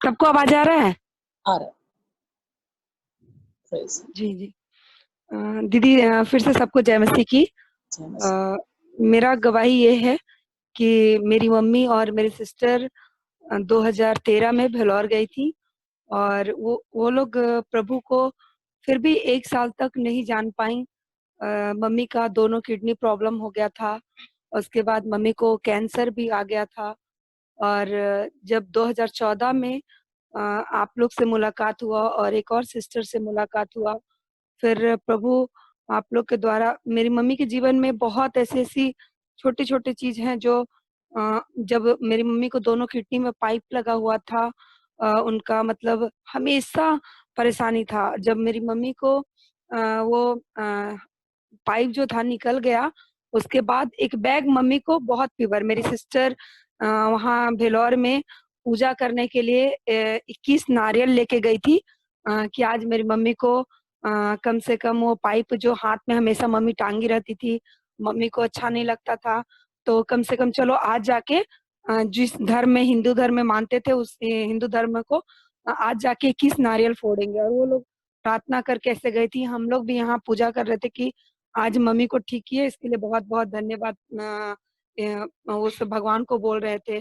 सबको आवाज आ रहा है? आ रहा है। Praise. जी जी। दीदी, फिर से सबको जय मसीह की। जय मसीह। मेरा गवाही ये है कि मेरी मम्मी और मेरी सिस्टर 2013 में भेलोर गई थी और वो लोग प्रभु को फिर भी 1 साल तक नहीं जान पाई। मम्मी का दोनों किडनी प्रॉब्लम हो गया था। उसके बाद मम्मी को कैंसर भी आ गया था। और जब 2014 में आप लोग से मुलाकात हुआ और एक और सिस्टर से मुलाकात हुआ, फिर प्रभु आप लोग के द्वारा मेरी मम्मी के जीवन में बहुत ऐसी छोटी-छोटी चीज़ हैं जो जब मेरी मम्मी को दोनों किडनी में पाइप लगा हुआ था, उनका मतलब हमेशा परेशानी था। जब मेरी मम्मी को वो पाइप जो था निकल गया, उसके बाद एक बैग मम्मी को बहुत फ़ीवर। मेरी सिस्टर वहाँ भेलोर में पूजा करने के लिए 21 नारियल लेके गई थी, कि आज मेरी मम्मी को कम से कम वो पाइप जो हाथ में हमेशा मम्मी टांगी रहती थी, मम्मी को अच्छा नहीं लगता था, तो कम से कम चलो आज जाके जिस धर्म में हिंदू धर्म में मानते थे उस हिंदू धर्म को आज जाके 21 नारियल फोड़ेंगे। और वो लोग प्रार्थना करके ऐसे गई थी। हम लोग भी यहाँ पूजा कर रहे थे कि आज मम्मी को ठीक किए, इसके लिए बहुत-बहुत धन्यवाद उस भगवान को बोल रहे थे।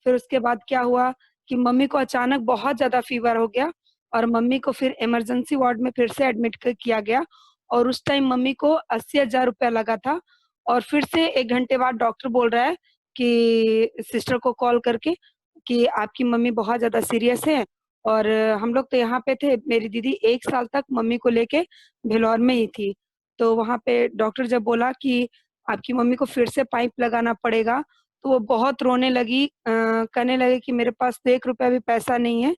फिर उसके बाद क्या हुआ कि मम्मी को अचानक बहुत ज़्यादा फ़ीवर हो गया और मम्मी को फिर इमरजेंसी वार्ड में फिर से एडमिट किया गया और उस टाइम मम्मी को 80,000 रुपया लगा था। और फिर से 1 घंटे बाद डॉक्टर बोल रहा है कि सिस्टर को कॉल करके कि आपकी मम्मी बहुत ज़्यादा सीरियस है। और हम लोग तो यहाँ पे थे, मेरी दीदी 1 साल तक मम्मी को लेके भेलोर में ही थी। तो वहाँ पे डॉक्टर जब बोला कि आपकी मम्मी को फिर से पाइप लगाना पड़ेगा, तो वो बहुत रोने लगी, कहने लगी कि मेरे पास तो 1 रुपया भी पैसा नहीं है।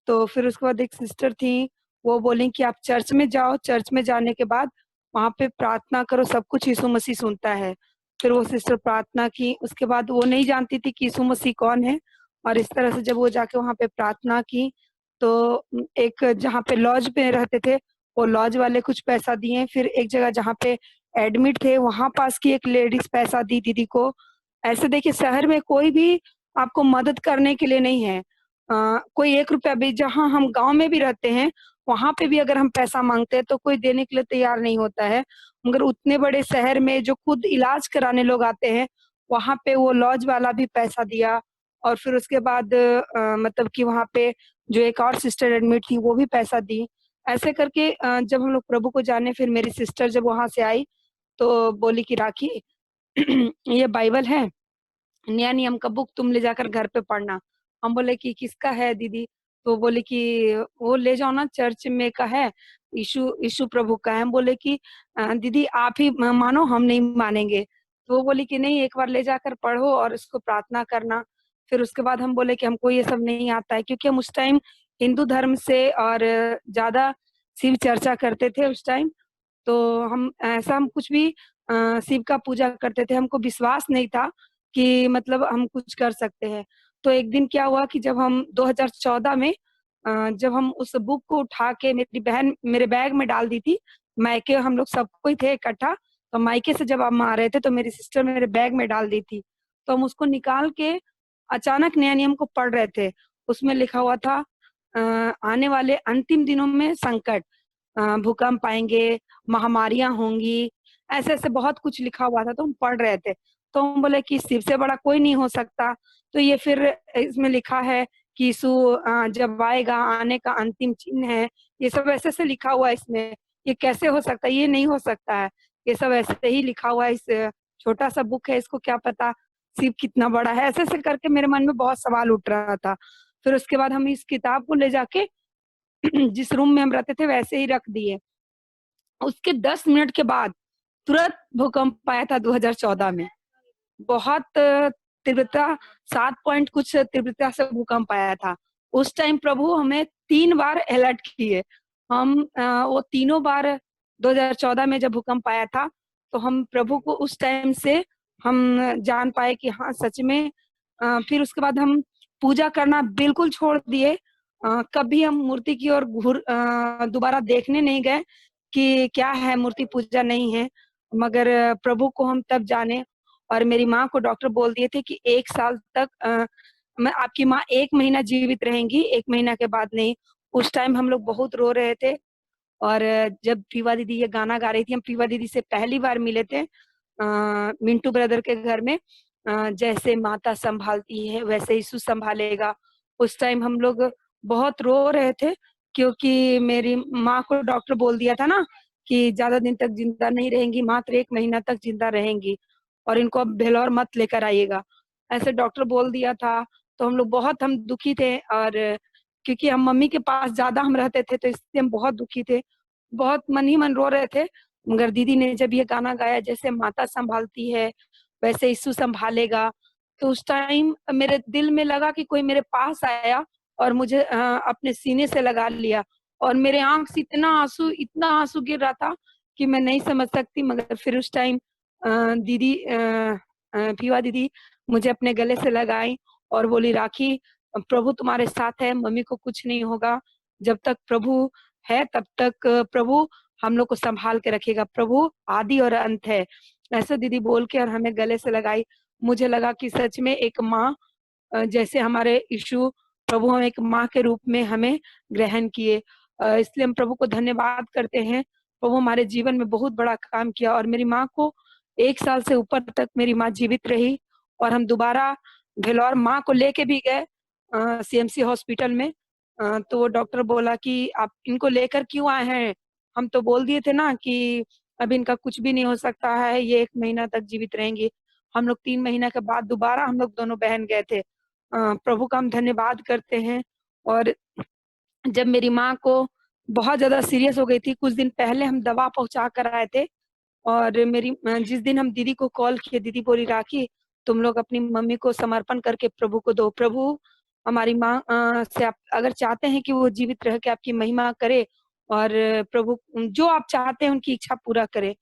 तो फिर उसके बाद एक सिस्टर थी, वो बोली कि आप चर्च में जाओ, चर्च में जाने के बाद वहाँ पे प्रार्थना करो, सब कुछ यीशु मसीह सुनता है। फिर वो सिस्टर प्रार्थना की, उसके बाद वो नहीं जानती थी कि यीशु मसीह कौन है। और इस तरह से जब वो जाके वहाँ पे प्रार्थना की, तो एक जहाँ पे लॉज में रहते थे, वो लॉज वाले कुछ पैसा दिए। फिर एक जगह जहाँ पे एडमिट थे, वहाँ पास की एक लेडीज़ पैसा दी दीदी को। ऐसे देखिए शहर में कोई भी आपको मदद करने के लिए नहीं है। कोई 1 रुपया भी, जहाँ हम गाँव में भी रहते हैं, वहाँ पे भी अगर हम पैसा माँगते हैं तो कोई देने के लिए तैयार नहीं होता है। मगर उतने बड़े शहर में जो खुद इलाज कराने लोग आते हैं, वहाँ पे वो लॉज वाला भी पैसा दिया। और फिर उसके बाद मतलब कि वहाँ पे जो एक और सिस्टर एडमिट थी, वो भी पैसा दी। ऐसे करके जब हम लोग प्रभु को जाने, फिर मेरी सिस्टर जब वहाँ से आई, तो बोली कि राखी ये बाइबल है, नया नियम का बुक तुम ले जाकर घर पे पढ़ना। हम बोले कि किसका है दीदी? तो बोले कि वो ले जाओ ना, चर्च में का है, यीशु यीशु प्रभु का है। हम बोले कि दीदी आप ही मानो, हम नहीं मानेंगे। तो वो बोली कि नहीं, एक बार ले जाकर पढ़ो और इसको प्रार्थना करना। फिर उसके बाद हम बोले कि हमको ये सब नहीं आता है, क्योंकि हम उस टाइम हिंदू धर्म से और ज़्यादा शिव चर्चा करते थे उस टाइम। तो हम कुछ भी शिव का पूजा करते थे, हमको विश्वास नहीं था कि मतलब हम कुछ कर सकते हैं। तो एक दिन क्या हुआ कि जब हम 2014 में जब हम उस बुक को उठा के मेरी बहन मेरे बैग में डाल दी थी, मायके हम लोग सब कोई थे इकट्ठा, तो मायके से जब हम आ रहे थे तो मेरी सिस्टर मेरे बैग में डाल दी थी। तो हम उसको निकाल के अचानक नया नियम को पढ़ रहे थे। उसमें लिखा हुआ था अ, आने वाले अंतिम दिनों में संकट, भूकंप आएँगे, महामारियाँ होंगी, ऐसे-ऐसे बहुत कुछ लिखा हुआ था, तो हम पढ़ रहे थे। तो हम बोले कि शिव से बड़ा कोई नहीं हो सकता। तो ये फिर इसमें लिखा है कि यीशु जब आएगा, आने का अंतिम चिन्ह है, ये सब ऐसे-ऐसे लिखा हुआ है इसमें। ये कैसे हो सकता है? ये नहीं हो सकता है। ये सब ऐसे ही लिखा हुआ है, इस छोटा-सा बुक है, इसको क्या पता शिव कितना बड़ा है? ऐसे-ऐसे करके मेरे मन में बहुत सवाल उठ रहा था। फिर उसके बाद हम इस किताब को ले जाके जिस रूम में हम रहते थे वैसे ही रख दिए। उसके 10 मिनट के बाद तुरंत भूकंप आया था 2014 में। बहुत तीव्रता, 7 पॉइंट कुछ तीव्रता से भूकंप आया था। उस टाइम प्रभु हमें 3 बार अलर्ट किए। हम वो तीनों बार 2014 में जब भूकंप आया था, तो हम प्रभु को उस टाइम से हम जान पाए कि हाँ, सच में फिर उसके बाद हम पूजा करना बिल्कुल छोड़ दिए। कभी हम मूर्ति की ओर दोबारा देखने नहीं गए कि क्या है, मूर्ति पूजा नहीं है। मगर प्रभु को हम तब जाने। और मेरी माँ को डॉक्टर बोल दिए थे कि 1 साल तक मैं आपकी माँ 1 महीना जीवित रहेंगी, 1 महीना के बाद नहीं। उस टाइम हम लोग बहुत रो रहे थे और जब पीवा दीदी ये गाना गा रही थी, हम पीवा दीदी से पहली बार मिले थे मिंटू ब्रदर के घर में। जैसे माता संभालती है वैसे यीशु संभालेगा। उस टाइम हम लोग बहुत रो रहे थे क्योंकि मेरी माँ को डॉक्टर बोल दिया था ना कि ज्यादा दिन तक जिंदा नहीं रहेंगी, मात्र 1 महीना तक जिंदा रहेंगी और इनको अब भेलोर मत लेकर आइएगा, ऐसे डॉक्टर बोल दिया था। तो हम लोग बहुत हम दुखी थे और क्योंकि हम मम्मी के पास ज्यादा हम रहते थे तो इसलिए हम बहुत दुखी थे, बहुत मन ही मन रो रहे थे। मगर दीदी ने जब ये गाना गाया, जैसे माता संभालती है वैसे यीशु संभालेगा, तो उस टाइम मेरे दिल में लगा कि कोई मेरे पास आया और मुझे अपने सीने से लगा लिया और मेरे आंख से इतना आंसू गिर रहा था कि मैं नहीं समझ सकती। मगर फिर उस टाइम दीदी पीवा दीदी मुझे अपने गले से लगाई और बोली, राखी प्रभु तुम्हारे साथ है, मम्मी को कुछ नहीं होगा। जब तक प्रभु है तब तक प्रभु हम लोग को संभाल के रखेगा, प्रभु आदि और अंत है, ऐसे दीदी बोल के और हमें गले से लगाई। मुझे लगा कि सच में एक माँ जैसे हमारे यीशु प्रभु हम एक माँ के रूप में हमें ग्रहण किए। इसलिए हम प्रभु को धन्यवाद करते हैं। प्रभु हमारे जीवन में बहुत बड़ा काम किया और मेरी माँ को 1 साल से ऊपर तक मेरी माँ जीवित रही और हम दोबारा भेलौर माँ को लेके भी गए सीएमसी हॉस्पिटल में। तो वो डॉक्टर बोला कि आप इनको लेकर क्यों आए हैं? हम तो बोल दिए थे ना कि अब इनका कुछ भी नहीं हो सकता है, ये 1 महीना तक जीवित रहेंगी। हम लोग 3 महीना के बाद दोबारा हम लोग दोनों बहन गए थे। प्रभु का हम धन्यवाद करते हैं। और जब मेरी माँ को बहुत ज़्यादा सीरियस हो गई थी, कुछ दिन पहले हम दवा पहुँचा कर आए थे और जिस दिन हम दीदी को कॉल किए, दीदी बोली, राखी तुम लोग अपनी मम्मी को समर्पण करके प्रभु को दो। प्रभु हमारी माँ से आप अगर चाहते हैं कि वो जीवित रह के आपकी महिमा करे और प्रभु जो आप चाहते हैं उनकी इच्छा पूरा करे।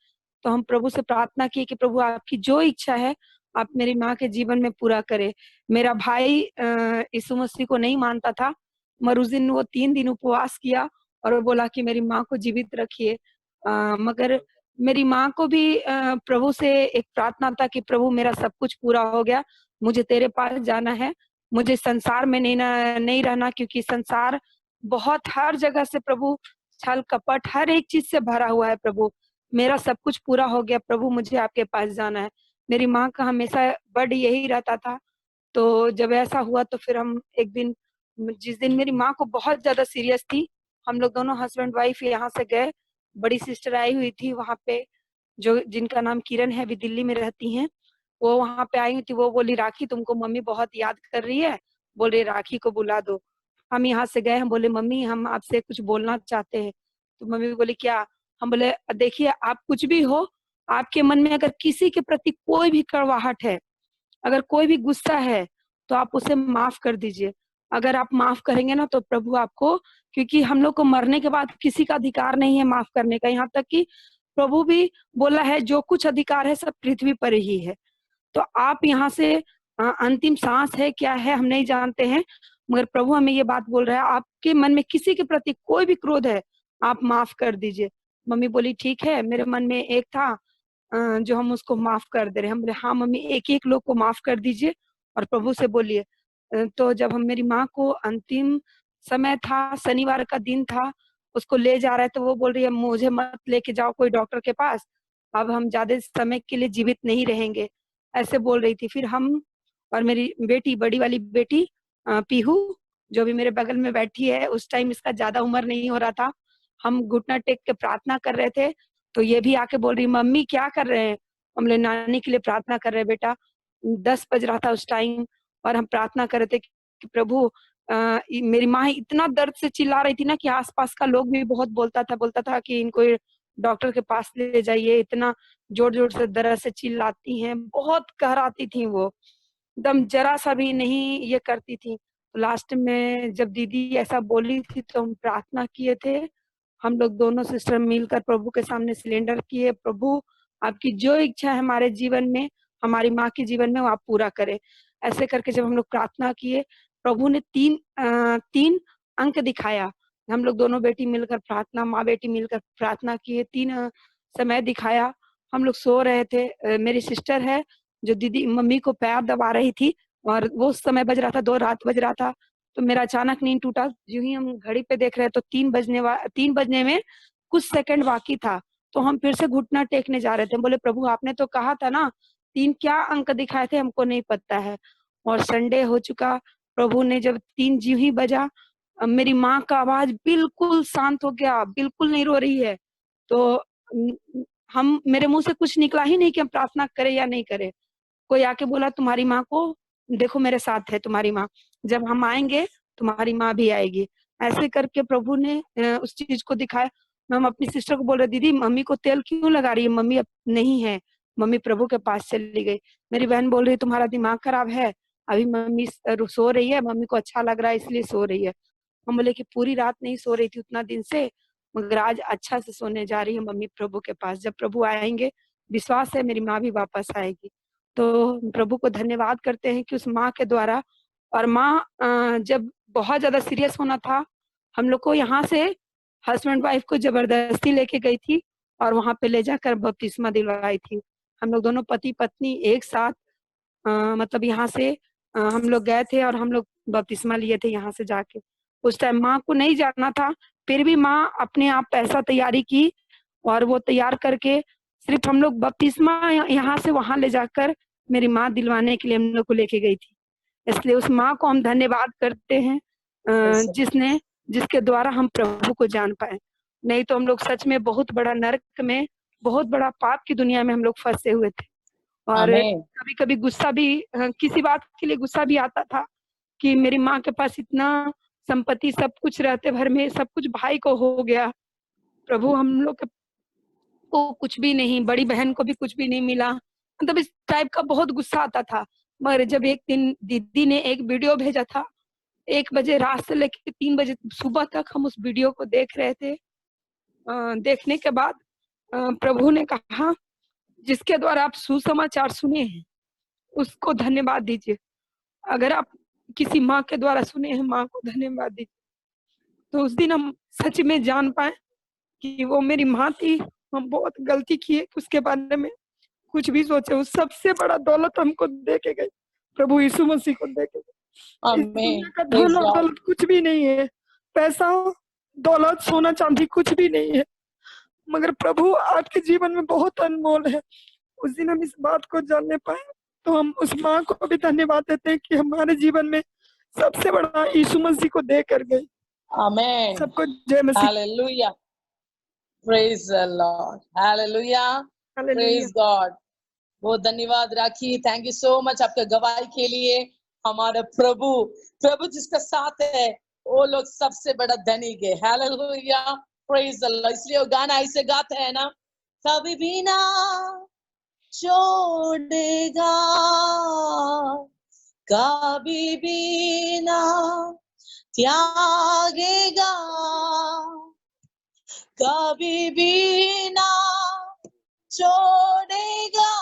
तो हम प्रभु से प्रार्थना की कि प्रभु आपकी जो इच्छा है आप मेरी माँ के जीवन में पूरा करे। मेरा भाई यीशु मसीह को नहीं मानता था, मगर उस दिन वो 3 दिन उपवास किया और वो बोला कि मेरी माँ को जीवित रखिए। मगर मेरी माँ को भी प्रभु से एक प्रार्थना था कि प्रभु मेरा सब कुछ पूरा हो गया, मुझे तेरे पास जाना है, मुझे संसार में नहीं रहना, क्योंकि संसार बहुत हर जगह से प्रभु छल कपट हर एक चीज से भरा हुआ है। प्रभु मेरा सब कुछ पूरा हो गया, प्रभु मुझे आपके पास जाना है। मेरी माँ का हमेशा बड यही रहता था। तो जब ऐसा हुआ तो फिर हम एक दिन, जिस दिन मेरी माँ को बहुत ज्यादा सीरियस थी, हम लोग दोनों हस्बैंड वाइफ यहाँ से गए। बड़ी सिस्टर आई हुई थी वहाँ पे, जो जिनका नाम किरण है, अभी दिल्ली में रहती हैं। वो वहाँ पे आई हुई थी। वो बोली, राखी तुमको मम्मी बहुत याद कर रही है, बोल रही राखी को बुला दो। हम यहाँ से गए, हम बोले मम्मी हम आपसे कुछ बोलना चाहते हैं। तो मम्मी बोली क्या? हम बोले देखिए आप कुछ भी हो, आपके मन में अगर किसी के प्रति कोई भी कड़वाहट है, अगर कोई भी गुस्सा है, तो आप उसे माफ कर दीजिए। अगर आप माफ करेंगे ना तो प्रभु आपको, क्योंकि हम लोग को मरने के बाद किसी का अधिकार नहीं है माफ करने का, यहाँ तक कि प्रभु भी बोला है जो कुछ अधिकार है सब पृथ्वी पर ही है। तो आप यहाँ से अंतिम सांस है क्या है हम नहीं जानते हैं, मगर प्रभु हमें ये बात बोल रहा है, आपके मन में किसी के प्रति कोई भी क्रोध है आप माफ कर दीजिए। मम्मी बोली ठीक है। मेरे मन में एक था जो हम उसको माफ कर दे रहे हैं। हम बोले हाँ मम्मी, एक एक लोग को माफ कर दीजिए और प्रभु से बोलिए। तो जब हम मेरी माँ को अंतिम समय था, शनिवार का दिन था, उसको ले जा रहे थे, वो बोल रही है मुझे मत लेके जाओ कोई डॉक्टर के पास, अब हम ज्यादा समय के लिए जीवित नहीं रहेंगे, ऐसे बोल रही थी। फिर हम और मेरी बेटी, बड़ी वाली बेटी पीहू, जो भी मेरे बगल में बैठी है, उस टाइम इसका ज्यादा उम्र नहीं हो रहा था, हम घुटना टेक के प्रार्थना कर रहे थे। तो ये भी आके बोल रही मम्मी क्या कर रहे हैं? हम लोग नानी के लिए प्रार्थना कर रहे हैं बेटा। 10 बज रहा था उस टाइम और हम प्रार्थना कर रहे थे कि प्रभु मेरी माँ इतना दर्द से चिल्ला रही थी ना कि आसपास का लोग भी बहुत बोलता था कि इनको डॉक्टर के पास ले जाइए, इतना जोर जोर से दर्द से चिल्लाती हैं, बहुत कहराती थी वो, एकदम जरा सा भी नहीं ये करती थी। तो लास्ट में जब दीदी ऐसा बोली थी तो हम प्रार्थना किए थे, हम लोग दोनों सिस्टर मिलकर प्रभु के सामने सिलेंडर किए, प्रभु आपकी जो इच्छा है हमारे जीवन में, हमारी माँ के जीवन में, वो आप पूरा करें। ऐसे करके जब हम लोग प्रार्थना किए, प्रभु ने 3 अंक दिखाया। हम लोग दोनों बेटी मिलकर प्रार्थना, माँ बेटी मिलकर प्रार्थना किए, 3 समय दिखाया। हम लोग सो रहे थे। मेरी सिस्टर है जो दीदी मम्मी को पैर दबा रही थी, और वो समय बज रहा था, 2 रात बज रहा था। तो मेरा अचानक नींद टूटा। यूं ही हम घड़ी पे देख रहे हैं तो 3 बजने में कुछ सेकंड बाकी था। तो हम फिर से घुटना टेकने जा रहे थे। बोले प्रभु आपने तो कहा था ना, 3 क्या अंक दिखाए थे हमको नहीं पता है। और संडे हो चुका। प्रभु ने जब 3 ज्यों ही बजा, मेरी माँ का आवाज बिल्कुल शांत हो गया, बिल्कुल नहीं रो रही है। तो हम मेरे मुंह से कुछ निकला ही नहीं कि हम प्रार्थना करें या नहीं करें। कोई आके बोला तुम्हारी माँ को देखो, मेरे साथ है तुम्हारी माँ, जब हम आएंगे तुम्हारी माँ भी आएगी। ऐसे करके प्रभु ने उस चीज को दिखाया। हम अपनी सिस्टर को बोल रहे दीदी मम्मी को तेल क्यों लगा रही है, मम्मी अब नहीं है, मम्मी प्रभु के पास चली गई। मेरी बहन बोल रही तुम्हारा दिमाग खराब है, अभी मम्मी सो रही है, मम्मी को अच्छा लग रहा है इसलिए सो रही है। हम बोले कि पूरी रात नहीं सो रही थी उतना दिन से, मगर आज अच्छा से सोने जा रही है मम्मी प्रभु के पास। जब प्रभु आएंगे विश्वास है मेरी माँ भी वापस आएगी। तो प्रभु को धन्यवाद करते हैं कि उस माँ के द्वारा। और माँ जब बहुत ज्यादा सीरियस होना था, हम लोग को यहाँ से हस्बैंड वाइफ को जबरदस्ती लेके गई थी और वहां पे ले जाकर बपतिस्मा दिलवाई थी। हम लोग दोनों पति पत्नी एक साथ मतलब यहाँ से हम लोग गए थे और हम लोग बपतिस्मा लिए थे यहाँ से जाके। उस टाइम माँ को नहीं जाना था, फिर भी माँ अपने आप पैसा तैयारी की और वो तैयार करके सिर्फ हम लोग बपतिस्मा यहाँ से वहां ले जाकर मेरी माँ दिलवाने के लिए हम लोग को लेके गई थी। इसलिए उस माँ को हम धन्यवाद करते हैं जिसने जिसके द्वारा हम प्रभु को जान पाए। नहीं तो हम लोग सच में बहुत बड़ा नरक में, बहुत बड़ा पाप की दुनिया में हम लोग फंसे हुए थे। और आमेन। कभी कभी गुस्सा भी किसी बात के लिए गुस्सा भी आता था कि मेरी माँ के पास इतना संपत्ति सब कुछ रहते भर में सब कुछ भाई को हो गया, प्रभु हम लोग को कुछ भी नहीं, बड़ी बहन को भी कुछ भी नहीं मिला। मतलब इस टाइप का बहुत गुस्सा आता था। मगर जब एक दिन दीदी ने एक वीडियो भेजा था, 1 बजे रात से लेकर 3 बजे सुबह तक हम उस वीडियो को देख रहे थे। देखने के बाद प्रभु ने कहा जिसके द्वारा आप सुसमाचार सुने हैं उसको धन्यवाद दीजिए। अगर आप किसी माँ के द्वारा सुने हैं, माँ को धन्यवाद दीजिए। तो उस दिन हम सच में जान पाए कि वो मेरी माँ थी। हम बहुत गलती किए उसके बारे में कुछ भी सोचे। वो सबसे बड़ा दौलत हमको दे के गए, प्रभु यीशु मसीह को दे के गए। इस दुनिया आमेन। का प्रेज धन और गॉड। दौलत कुछ भी नहीं है, पैसा दौलत सोना चांदी कुछ भी नहीं है, मगर प्रभु आपके जीवन में बहुत अनमोल है। उस दिन हम इस बात को जानने पाए। तो हम उस माँ को भी धन्यवाद देते हैं कि हमारे जीवन में सबसे बड़ा यीशु मसीह को दे कर गई। आमेन। सबको जय मसीह। Hallelujah. Praise the Lord. Hallelujah. Hallelujah. Praise God. बहुत धन्यवाद Rakhi, thank you so much आपका गवाही के लिए। हमारा प्रभु प्रभु जिसका साथ है वो लोग सबसे बड़ा धनिक है। हालेलुया। Praise the Lord. इसलिए वो गाना ऐसे गाते हैं ना, कभी भी ना छोड़ेगा, कभी भी ना त्यागेगा, कभी भी ना छोड़ेगा,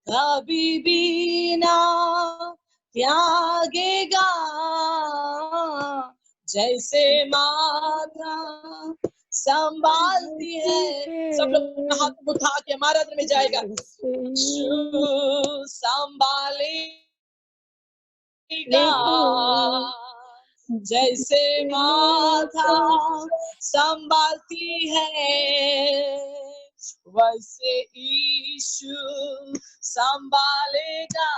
कभी भी ना त्यागेगा। जैसे माता संभालती है, सब लोग अपना हाथ उठा के हमारा में जाएगा, संभालेगा। जैसे माता संभालती है वैसे यीशु संभालेगा,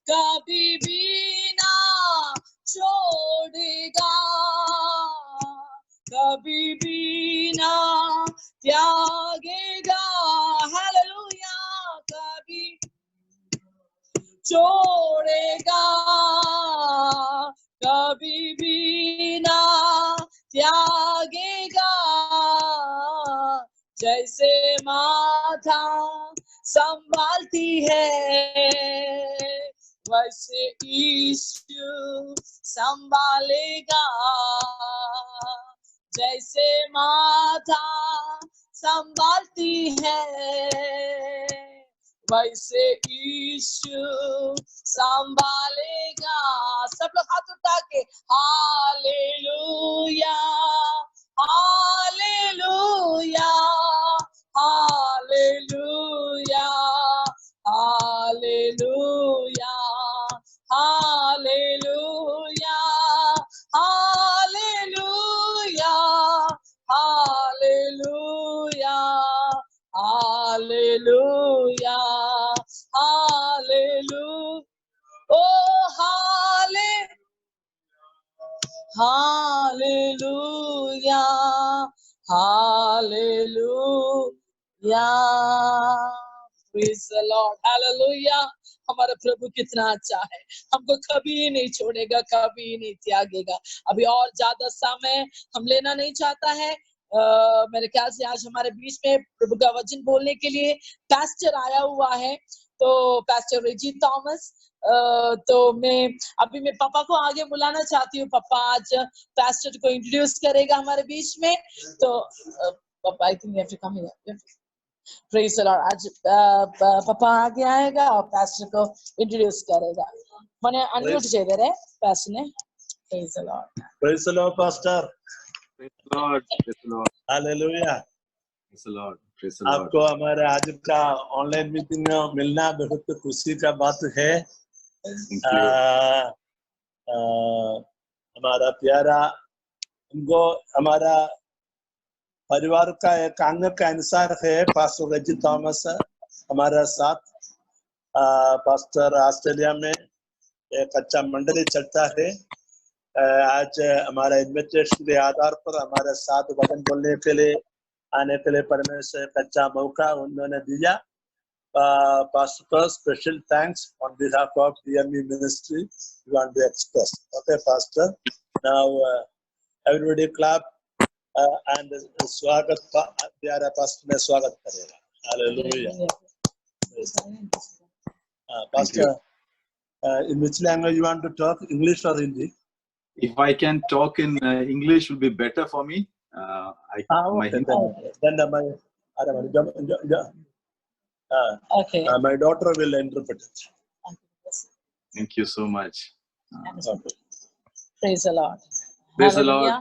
कभी भी ना छोड़ेगा, कभी भी ना त्यागेगा। हालेलुया। कभी छोड़ेगा, कभी भी ना त्यागेगा। जैसे माता संभालती है वैसे यीशु संभालेगा। जैसे माता संभालती है वैसे यीशु संभालेगा। सब लोग हाथ उठा के hallelujah, hallelujah, hallelujah, hallelujah, hallelujah, hallelujah, hallelujah, hallelujah, hallelujah, ओ हाले Hallelujah, hallelujah. Praise the Lord, hallelujah. हमारा प्रभु कितना अच्छा है, हमको कभी नहीं छोड़ेगा, कभी नहीं त्यागेगा। अभी और ज्यादा समय हम लेना नहीं चाहता है। मेरे ख्याल से आज हमारे बीच में प्रभु का वचन बोलने के लिए पास्टर आया हुआ है, तो पास्टर रेजी थॉमस। तो मैं पापा को आगे बुलाना चाहती हूँ। पापा आज पास्टर को इंट्रोड्यूस करेगा हमारे बीच में। तो पापा, I think you have to come here. Praise the Lord. आज पापा आगे आएगा और पास्टर को इंट्रोड्यूस करेगा। मैंने अनम्यूट చేశారే पास्टर ने। Praise the Lord. Praise the Lord, Pastor. Praise the Lord. Praise the Lord. Hallelujah. Praise the Lord. Praise the Lord. आपको हमारे आज का ऑनलाइन मीटिंग में मिलना बहुत खुशी का बात है। Thank you. हमारा प्यारा, हमको हमारा परिवार का एक अंग का अनुसार है पास्टर रेजी थॉमस हमारा साथ। पास्टर ऑस्ट्रेलिया में एक अच्छा मंडली चलता है। आज हमारा इन्विटेशन के आधार पर हमारे साथ वचन बोलने के लिए आने के लिए परमेश्वर का अच्छा मौका उन्होंने दिया। Pastor को special thanks on behalf of DME ministry we want to express. Okay, Pastor. Now everybody clap and स्वागत प्यारा पास्टर में स्वागत करेगा। Hallelujah. Pastor, in which language you want to talk, English or Hindi? If I can talk in English, will be better for me. My my daughter will interpret it. Thank you so much. Praise the Lord. Praise the Lord.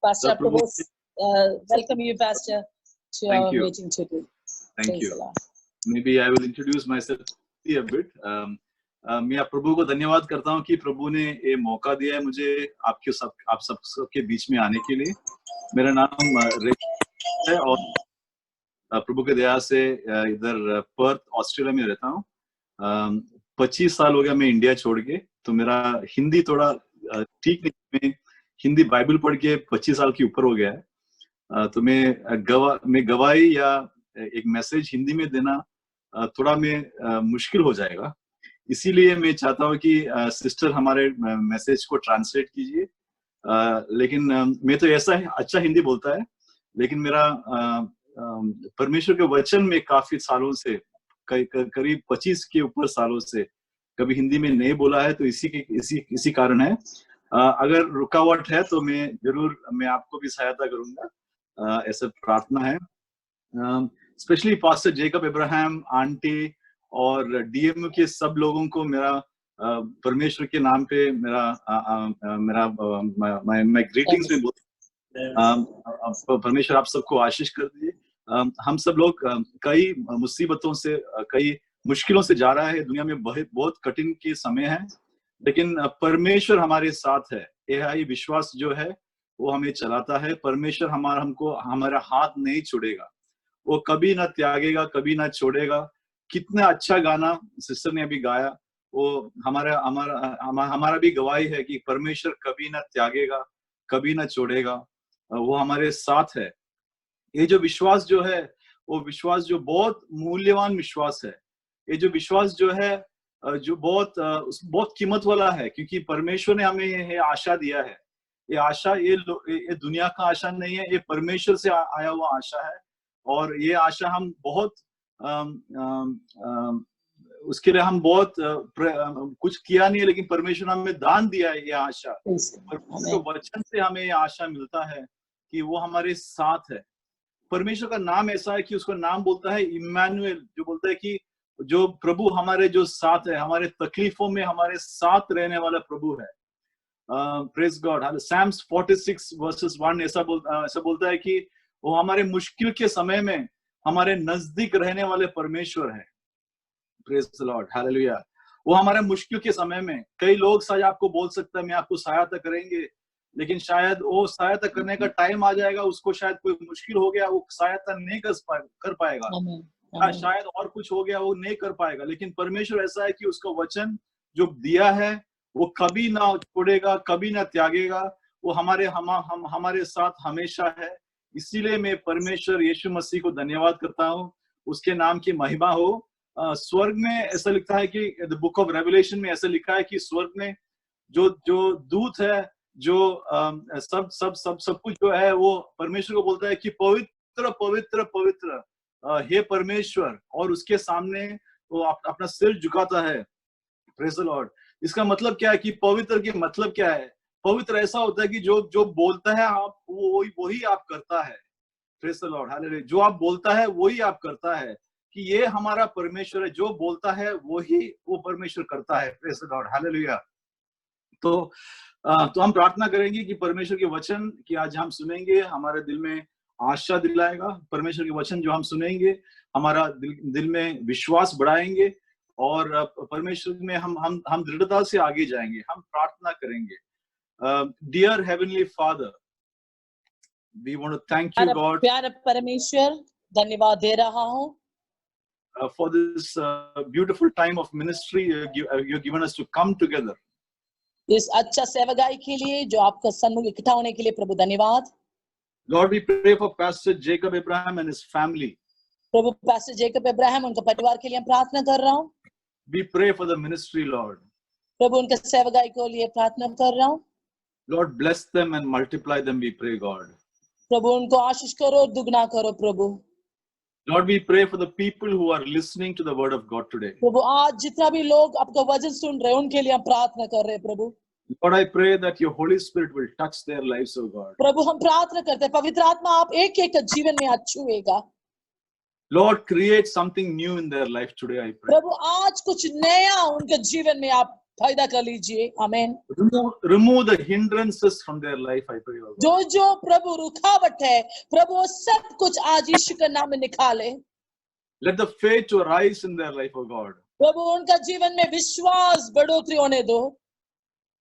Pastor, welcome you, Pastor, to our meeting today. Thank you. Maybe I will introduce myself a bit. मैं प्रभु को धन्यवाद करता हूँ कि प्रभु ने ये मौका दिया है मुझे आप सबके बीच में आने के लिए। मेरा नाम रेजी है और प्रभु के दया से इधर पर्थ ऑस्ट्रेलिया में रहता हूँ। 25 साल हो गया मैं इंडिया छोड़ के, तो मेरा हिंदी थोड़ा ठीक नहीं, मैं हिंदी बाइबल पढ़ के 25 साल के ऊपर हो गया है। तो मैं गवाही या एक मैसेज हिंदी में देना थोड़ा मुश्किल हो जाएगा। इसीलिए मैं चाहता हूँ कि सिस्टर हमारे मैसेज को ट्रांसलेट कीजिए। लेकिन मैं तो ऐसा है अच्छा हिंदी बोलता है, लेकिन मेरा परमेश्वर के वचन में काफी सालों से करीब 25 के ऊपर सालों से कभी हिंदी में नहीं बोला है, तो इसी कारण है। अगर रुकावट है तो मैं आपको भी सहायता करूंगा, ऐसा प्रार्थना है। Specially pastor Jacob Abraham aunty और डीएमयू के सब लोगों को मेरा परमेश्वर के नाम पे मैं ग्रीटिंग्स में बोलता। परमेश्वर आप सबको आशीष कर दीजिए। हम सब लोग कई मुसीबतों से कई मुश्किलों से जा रहा है, दुनिया में बहुत कठिन के समय है, लेकिन परमेश्वर हमारे साथ है। यही विश्वास जो है वो हमें चलाता है। परमेश्वर हमारा हाथ नहीं छोड़ेगा, वो कभी ना त्यागेगा, कभी ना छोड़ेगा। कितना अच्छा गाना सिस्टर ने अभी गाया, वो हमारा भी गवाही है कि परमेश्वर कभी ना त्यागेगा, कभी ना छोड़ेगा, वो हमारे साथ है। ये जो विश्वास जो है वो विश्वास जो बहुत मूल्यवान विश्वास है। ये जो विश्वास जो है जो बहुत कीमत वाला है, क्योंकि परमेश्वर ने हमें ये आशा दिया है। ये आशा ये दुनिया का आशा नहीं है, ये परमेश्वर से आया हुआ आशा है। और ये आशा हम बहुत उसके लिए हम बहुत कुछ किया नहीं है, लेकिन परमेश्वर हमें दान दिया है ये आशा। परमेश्वर के वचन से हमें ये आशा मिलता है कि वो हमारे साथ है। परमेश्वर का नाम ऐसा है कि उसका नाम बोलता है इम्मानुएल, जो बोलता है कि जो प्रभु हमारे जो साथ है, हमारे तकलीफों में हमारे साथ रहने वाला प्रभु है। Praise God. Psalms 46:1 ऐसा बोलता है कि वो हमारे मुश्किल के समय में हमारे नजदीक रहने वाले परमेश्वर है। Praise the Lord, hallelujah. वो हमारे मुश्किल के समय में, कई लोग शायद आपको बोल सकते हैं मैं आपको सहायता करेंगे, लेकिन शायद वो सहायता करने का टाइम आ जाएगा, उसको शायद कोई मुश्किल हो गया, वो सहायता नहीं कर पाएगा, शायद और कुछ हो गया, वो नहीं कर पाएगा। लेकिन परमेश्वर ऐसा है कि उसका वचन जो दिया है वो कभी ना छोड़ेगा, कभी ना त्यागेगा, वो हमारे साथ हमेशा है। इसीलिए मैं परमेश्वर यीशु मसीह को धन्यवाद करता हूँ, उसके नाम की महिमा हो। स्वर्ग में ऐसा लिखा है कि द बुक ऑफ रेवलेशन में ऐसा लिखा है कि स्वर्ग में जो दूत है, जो सब कुछ जो है, वो परमेश्वर को बोलता है कि पवित्र पवित्र पवित्र हे परमेश्वर, और उसके सामने वो अपना सिर झुकाता है। Praise the Lord. इसका मतलब क्या है कि पवित्र की मतलब क्या है? पवित्र ऐसा होता है कि जो बोलता है आप, वही आप करता है। Praise the Lord, hallelujah. जो आप बोलता है वही आप करता है, कि ये हमारा परमेश्वर है, जो बोलता है वही वो परमेश्वर करता है। Praise the Lord, hallelujah. तो हम प्रार्थना करेंगे कि परमेश्वर के वचन कि आज हम सुनेंगे, हमारे दिल में आशा दिलाएगा। परमेश्वर के वचन जो हम सुनेंगे हमारा दिल में विश्वास बढ़ाएंगे, और परमेश्वर में हम दृढ़ता से आगे जाएंगे। हम प्रार्थना करेंगे। Dear heavenly father, we want to thank you God, प्यारे परमेश्वर, धन्यवाद दे रहा हूँ for this beautiful time of ministry you've given us to come together. इस अच्छा सेवकाई के लिए जो आपका सन्मुख इकट्ठा होने के लिए प्रभु धन्यवाद। Lord, we pray for Pastor Jacob Abraham and his family. Prabhu pastor Jacob Ibrahim उनका परिवार के लिए प्रार्थना कर रहा हूँ। We pray for the ministry, Lord. प्रभु उनके सेवकाई को लिए प्रार्थना कर रहा हूँ। Lord, bless them and multiply them, we pray, God. प्रभु उनको आशीष करो और दुगना करो प्रभु। Lord, we pray for the people who are listening to the word of God today. प्रभु आज जितना भी लोग आपका वचन सुन रहे हैं उनके लिए हम प्रार्थना कर रहे हैं प्रभु। Lord, I pray that your Holy Spirit will touch their lives, oh God. प्रभु हम प्रार्थना करते हैं पवित्र आत्मा आप एक एक जीवन में आज छुएगा। Lord, create something new in their life today, I pray. प्रभु आज कुछ नया उनके जीवन में आप पैदा कर लीजिए। आमीन। Remove the hindrances from their life, I pray, oh God. जो प्रभु रुकावट है प्रभु वो सब कुछ आज यीशु के नाम में निकाले। Let the faith to arise in their life, oh God. प्रभु उनका जीवन में विश्वास बढ़ोतरी होने दो।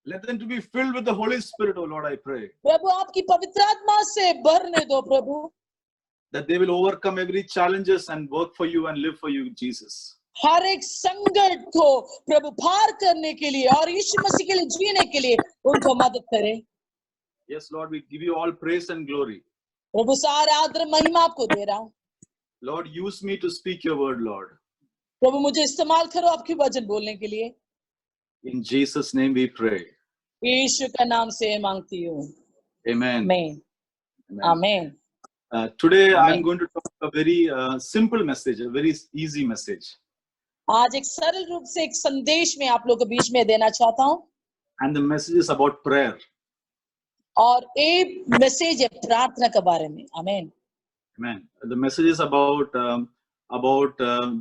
Let them to be filled with the Holy Spirit, oh Lord, I pray. प्रभु आपकी पवित्र आत्मा से भरने दो प्रभु। That they will overcome every challenges and work for you and live for you, Jesus. हर एक संकट को प्रभु पार करने के लिए और यीशु मसीह के लिए जीने के लिए उनको मदद करें। Yes, Lord, we give you all praise and glory. प्रभु सारा आदर महिमा आपको दे रहा हूँ। Lord, use me to speak your word, Lord. प्रभु मुझे इस्तेमाल करो आपके वचन बोलने के लिए। In Jesus' name we pray. यीशु का नाम से मांगती हूँ। Amen. आमीन। आमीन। Today Amen. I'm going to talk a very simple message, a very easy message. आज एक सरल रूप से एक संदेश में आप लोगों के बीच में देना चाहता हूँ। And the message is about prayer. और एक मैसेज है प्रार्थना के बारे में। आमीन। Amen. The message is about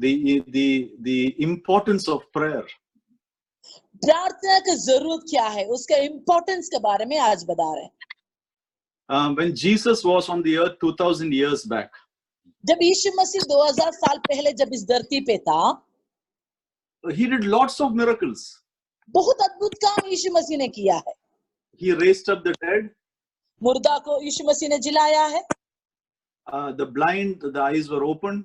the importance of prayer. प्रार्थना की जरूरत क्या है उसका इम्पोर्टेंस के बारे में आज बता रहे हैं। When Jesus was on the earth 2000 years back, जब यीशु मसीह 2000 साल पहले जब इस धरती पे था, he did lots of miracles. बहुत अद्भुत काम यीशु मसीह ने किया है। He raised up the dead. मुर्दा को यीशु मसीह ने जिलाया है। The blind, the eyes were opened.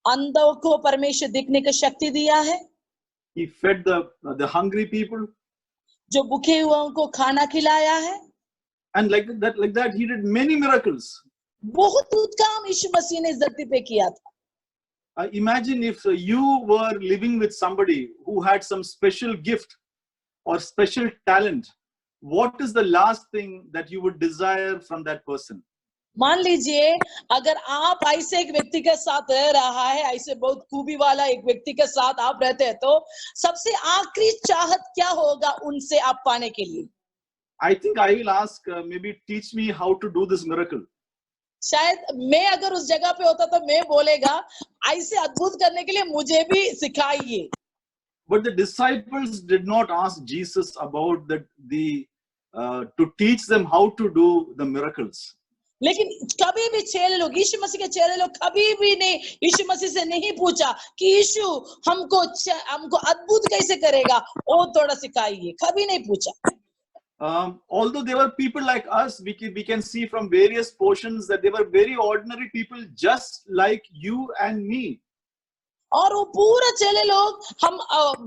अंधों को परमेश्वर देखने की शक्ति दिया है। He fed the hungry people. जो भूखे हुओं को खाना खिलाया है। And like that, he did many miracles. बहुत अद्भुत काम यीशु मसीह ने इस धरती पे किया था। Imagine if you were living with somebody who had some special gift or special talent. What is the last thing that you would desire from that person? मान लीजिए अगर आप ऐसे एक व्यक्ति के साथ रह रहा है, ऐसे बहुत खूबी वाला एक व्यक्ति के साथ आप रहते हैं, तो सबसे आखिरी चाहत क्या होगा उनसे आप पाने के लिए? I think I will ask, maybe teach me how to do this miracle. शायद मैं अगर उस जगह पे होता तो मैं बोलेगा ऐसे अद्भुत करने के लिए मुझे भी सिखाइए। But the disciples did not ask Jesus about to teach them how to do the miracles. लेकिन कभी भी चेले लोग, यीशु मसीह के चेले लोग कभी भी नहीं यीशु मसीह से नहीं पूछा कि यीशु हमको अद्भुत कैसे करेगा, वो थोड़ा सिखाइए, कभी नहीं पूछा। Although they were people like us, we can see from various portions that they were very ordinary people, just like you and me. और वो पूरा चेले लोग, हम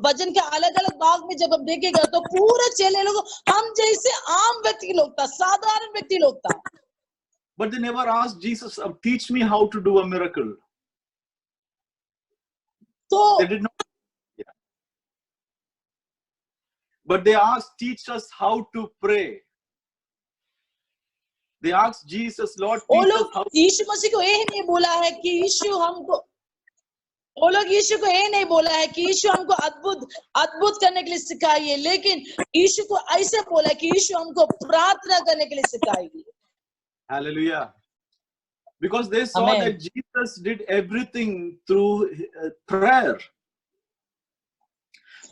भजन के अलग अलग भाग में जब हम देखेगा तो पूरा चेले लोग हम जैसे आम व्यक्ति लोग था, साधारण व्यक्ति लोग था। But they never asked Jesus, teach me how to do a miracle. तो They did not. Yeah. But they asked, teach us how to pray. They asked Jesus, Lord, वो teach us लोग how. यीशु मसीह को ये नहीं बोला है कि यीशु हमको, वो लोग यीशु को ये नहीं बोला है कि यीशु हमको अद्भुत करने के लिए सिखाइए, लेकिन यीशु को ऐसे बोला है कि यीशु हमको प्रार्थना करने के लिए सिखाइए। Hallelujah. Because they saw Amen. that Jesus did everything through prayer.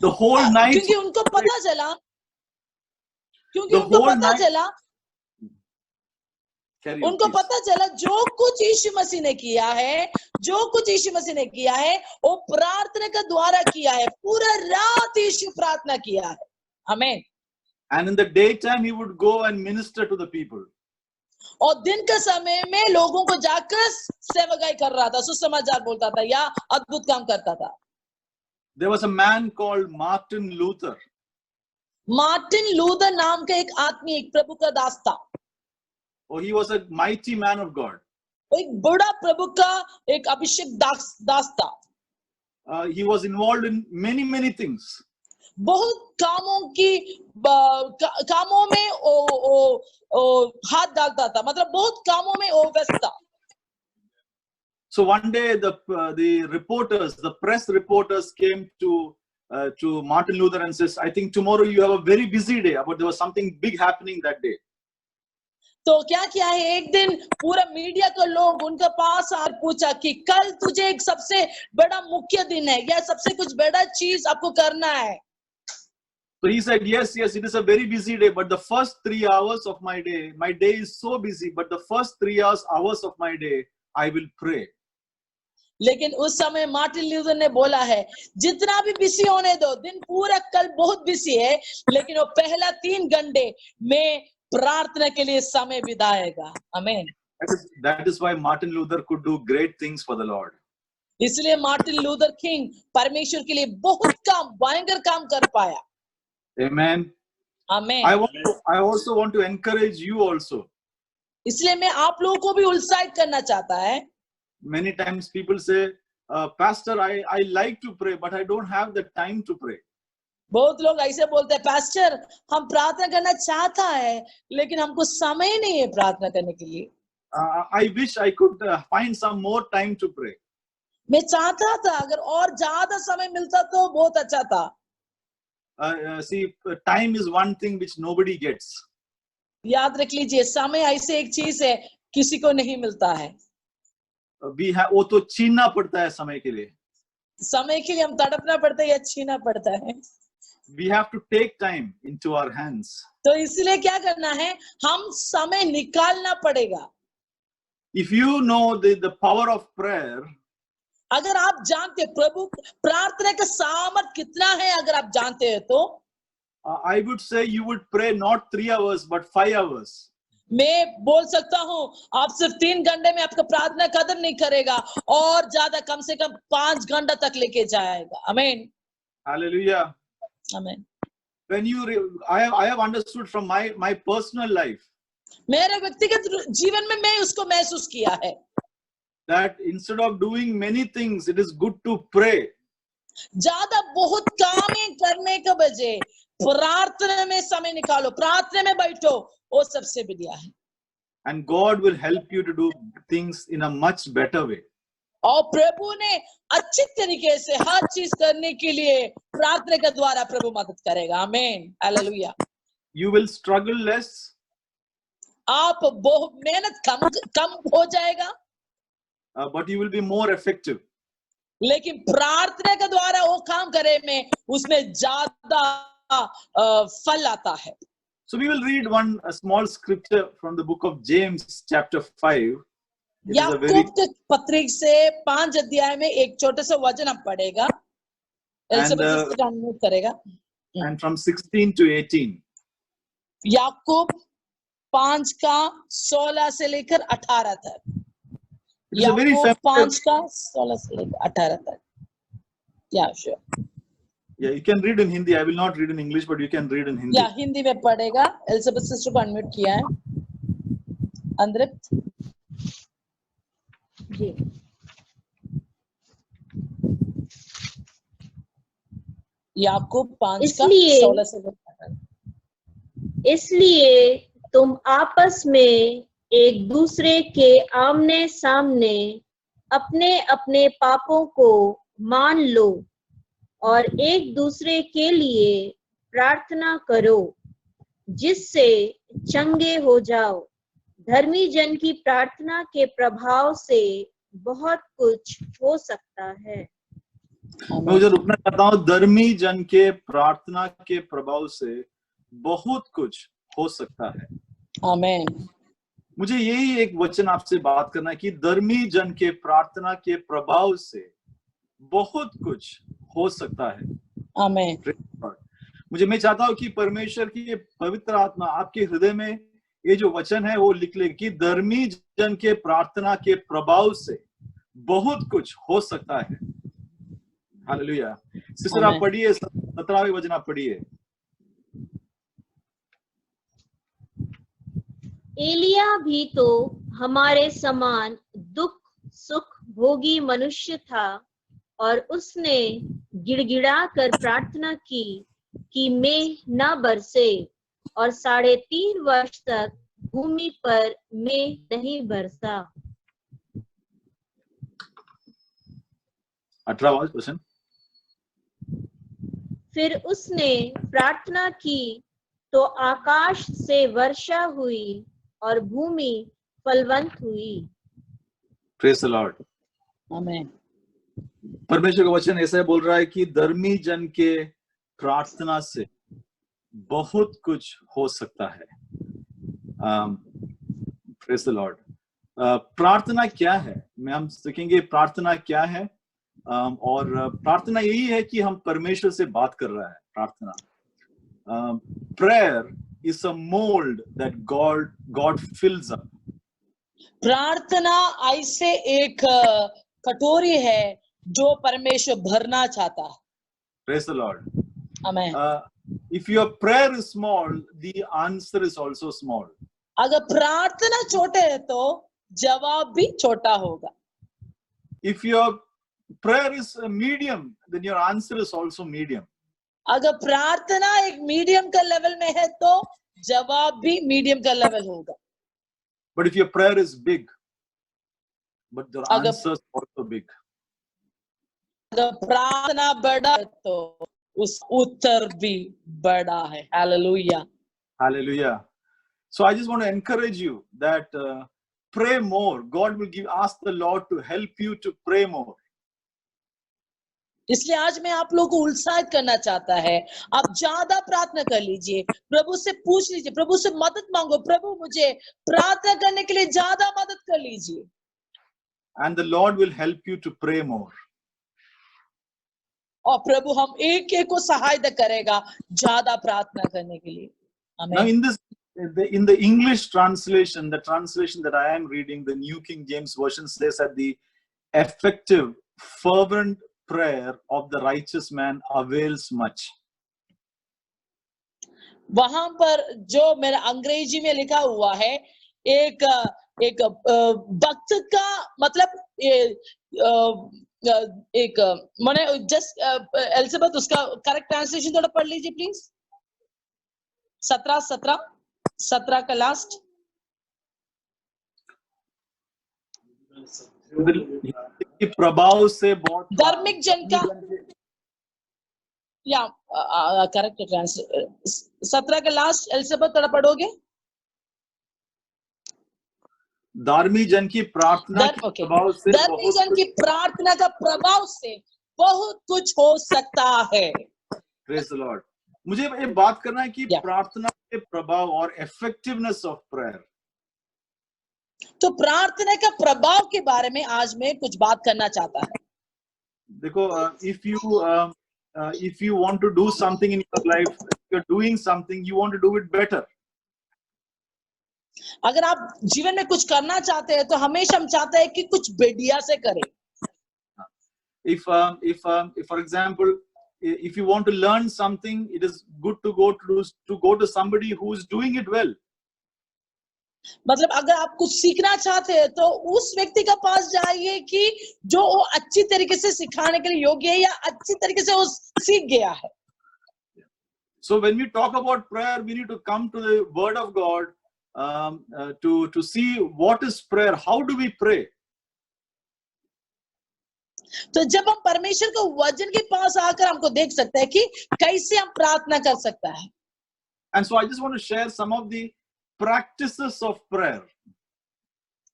The whole night. क्योंकि उनको पता चला जो कुछ यीशु मसीह ने किया है वो प्रार्थना के द्वारा किया है, पूरा रात यीशु प्रार्थना किया है। आमीन। And in the daytime he would go and minister to the people. और दिन के समय में लोगों को जाकर सेवकाई कर रहा था, सुसमाचार बोलता था या अद्भुत काम करता था। There was a man called Martin Luther. Martin Luther नाम का एक आदमी, एक प्रभु का दास था। Oh, he was a mighty man of God. एक बड़ा प्रभु का एक अभिषेक दास था। He was involved in many things. बहुत कामों में हाथ डालता था, मतलब बहुत कामों में वो व्यस्त था। So one day the press reporters came to Martin Luther and says, I think tomorrow you have a very busy day, but there was something big happening that day. तो क्या किया है, एक दिन पूरा मीडिया के लोग उनके पास आकर पूछा कि कल तुझे एक सबसे बड़ा मुख्य दिन है या सबसे कुछ बड़ा चीज आपको करना है। So he said, yes, it is a very busy day, but the first 3 hours of my day is so busy, but the first 3 hours of my day, I will pray. लेकिन उस समय मार्टिन लूथर ने बोला है, जितना भी busy होने दो, दिन पूरा कल बहुत बिजी है, लेकिन वो पहला 3 घंटे में प्रार्थना के लिए समय बिताएगा। आमीन। That is why Martin Luther could do great things for the Lord. इसलिए मार्टिन लूथर किंग परमेश्वर के लिए बहुत भयंकर काम कर पाया। Amen. आमीन। I also want to encourage you also. इसलिए मैं आप लोगों को भी उत्साहित करना चाहता है। Many times people say, Pastor, I like to pray, but I don't have the time to pray. बहुत लोग ऐसे बोलते हैं, पास्टर हम प्रार्थना करना चाहता है लेकिन हमको समय नहीं है प्रार्थना करने के लिए। I wish I could find some more time to pray. मैं चाहता था अगर और ज्यादा समय मिलता तो बहुत अच्छा था। See, time is one thing which nobody gets. याद रख लीजिए, समय ऐसे एक चीज है किसी को नहीं मिलता है। वो तो छीनना पड़ता है समय के लिए। समय के लिए हम तड़पना पड़ता है या छीनना पड़ता है। We have to take time into our hands. तो इसलिए क्या करना है, हम समय निकालना पड़ेगा। If you know the power of prayer, अगर आप जानते प्रभु प्रार्थना का सामर्थ कितना है, अगर आप जानते हैं तो I would say you would pray not 3 hours but 5 hours. मैं बोल सकता हूँ आप सिर्फ 3 घंटे में आपका प्रार्थना कदर नहीं करेगा और ज्यादा कम से कम 5 घंटा तक लेके जाएगा। आमीन। Hallelujah. आमीन। When I have understood from my personal life मेरे व्यक्तिगत जीवन में मैं उसको महसूस किया है that instead of doing many things, it is good to pray. ज्यादा बहुत काम करने के बजाय प्रार्थना में समय निकालो, प्रार्थना में बैठो, वो सबसे बढ़िया है। And God will help you to do things in a much better way. और प्रभु ने अच्छी तरीके से हर चीज करने के लिए प्रार्थना के द्वारा प्रभु मदद करेगा। आमीन। Hallelujah. You will struggle less. आप बहुत मेहनत कम हो जाएगा, but you will be more effective. लेकिन प्रार्थना के द्वारा वो काम करे में उसमें ज्यादा फल आता है। So we will read a small scripture from the book of James chapter 5. It is a very याकूब के पत्री से 5 अध्याय में एक छोटा सा वचन हम पढ़ेगा। एलिजाबेथ सिस्टर का अनम्यूट करेगा। and from 16 to 18. याकूब 5 का 16 से लेकर 18 तक। It is a very Yakub familiar 5 का 16 से लेकर 18 तक। Yeah, sure. Yeah, you can read in Hindi. I will not read in English, but you can read in Hindi. या हिंदी में पढ़ेगा। एलिजाबेथ सिस्टर को अनम्यूट किया है। अंद्रिप्त जी। याकूब 5 का 16 से लेकर 18। इसलिए तुम आपस में एक दूसरे के आमने सामने अपने अपने पापों को मान लो और एक दूसरे के लिए प्रार्थना करो जिससे चंगे हो जाओ। धर्मी जन की प्रार्थना के प्रभाव से बहुत कुछ हो सकता है। मैं मुझे रुकना चाहता हूँ। धर्मी जन के प्रार्थना के प्रभाव से बहुत कुछ हो सकता है। आमीन। मुझे यही एक वचन आपसे बात करना है कि धर्मी जन के प्रार्थना के प्रभाव से बहुत कुछ हो सकता है। आमीन। मैं चाहता हूँ कि परमेश्वर की ये पवित्र आत्मा आपके हृदय में ये जो वचन है वो लिख ले कि धर्मी जन के प्रार्थना के प्रभाव से बहुत कुछ हो सकता है। हालेलुया। सिस्टर आप पढ़िए 17वें वचन आप पढ़िए। एलिया भी तो हमारे समान दुख सुख भोगी मनुष्य था और उसने गिड़गिड़ा कर प्रार्थना की कि मेघ न बरसे और 3.5 वर्ष तक भूमि पर मेघ नहीं बरसा। 18वां वचन। फिर उसने प्रार्थना की तो आकाश से वर्षा हुई और भूमि फलवंत हुई। Praise the Lord. आमीन। परमेश्वर का वचन ऐसा बोल रहा है कि धर्मी जन के प्रार्थना से बहुत कुछ हो सकता है। Praise the Lord. प्रार्थना क्या है, हम सीखेंगे प्रार्थना क्या है। और प्रार्थना यही है कि हम परमेश्वर से बात कर रहा है। प्रार्थना prayer is a mould that God फिल्स up. प्रार्थना ऐसे एक कटोरी है जो परमेश्वर भरना चाहता है। Praise the Lord. आमीन। If your prayer is small, the answer is also small. अगर प्रार्थना छोटे है तो जवाब भी छोटा होगा। If your prayer is medium, then your answer is also medium. अगर प्रार्थना एक मीडियम का लेवल में है तो जवाब भी मीडियम का लेवल होगा। But if your prayer is big, but your answer is also big. अगर प्रार्थना बड़ा है तो उस उत्तर भी बड़ा है। Hallelujah. Hallelujah. So I just want to encourage you that pray more. God will ask the Lord to help you to pray more. इसलिए आज मैं आप लोगों को उत्साहित करना चाहता है, आप ज्यादा प्रार्थना कर लीजिए, प्रभु से पूछ लीजिए, प्रभु से मदद मांगो, प्रभु मुझे प्रार्थना करने के लिए ज्यादा मदद कर लीजिए। And the Lord will help you to pray more. और प्रभु हम एक एक को सहायता करेगा ज्यादा प्रार्थना करने के लिए। Now in the English translation, the translation that I am reading, the New King James Version says that the effective, fervent prayer of the righteous man avails much. वहां पर जो मेरा अंग्रेजी में लिखा हुआ है, एक भक्त का मतलब एक मैंने जस्ट एलिजाबेथ उसका करेक्ट ट्रांसलेशन थोड़ा पढ़ लीजिए प्लीज। 17 का लास्ट। प्रभाव से बहुत धार्मिक जन का या करेक्ट ट्रांसलेशन 17 का लास्ट एलिजाबेथ थोड़ा पढ़ोगे। धार्मिक जन की प्रार्थना के प्रभाव से धार्मिक जन की प्रार्थना का प्रभाव से बहुत कुछ हो सकता है। Praise the Lord. मुझे ये बात करना है कि प्रार्थना के प्रभाव और effectiveness of prayer. तो प्रार्थना का प्रभाव के बारे में आज मैं कुछ बात करना चाहता हूँ। देखो, if you want to do something in your life, if you're doing something, you want to do it better. अगर आप जीवन में कुछ करना चाहते हैं तो हमेशा हम चाहते हैं कि कुछ बढ़िया से करें। If for example, if you want to learn something, it is good to go to somebody who is doing it well. मतलब अगर आप कुछ सीखना चाहते हैं तो उस व्यक्ति के पास जाइए कि जो वो अच्छी तरीके से सिखाने के लिए योग्य है या अच्छी तरीके से वो सीख गया है। So when we talk about prayer, we need to come to the Word of God to see what is prayer. How do we pray? तो जब हम परमेश्वर के वचन के पास आकर हमको देख सकते हैं कि कैसे हम प्रार्थना कर सकता है। And so I just want to share some of the practices of prayer.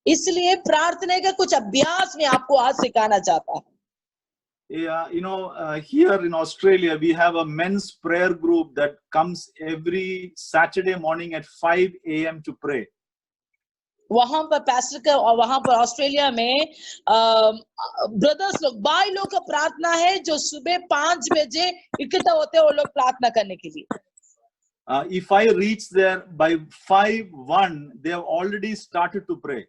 इसलिए प्रार्थना का कुछ अभ्यास में आपको आज सिखाना चाहता हूँ। Yeah, here in Australia, we have a men's prayer group that comes every Saturday morning at 5 a.m. to pray. वहां पर पास्टर का और वहां पर ऑस्ट्रेलिया में ब्रदर्स लोग भाई लोग का प्रार्थना है जो सुबह 5 बजे इकट्ठा होते हैं वो लोग प्रार्थना करने के लिए। If I reach there by 5:01, they have already started to pray.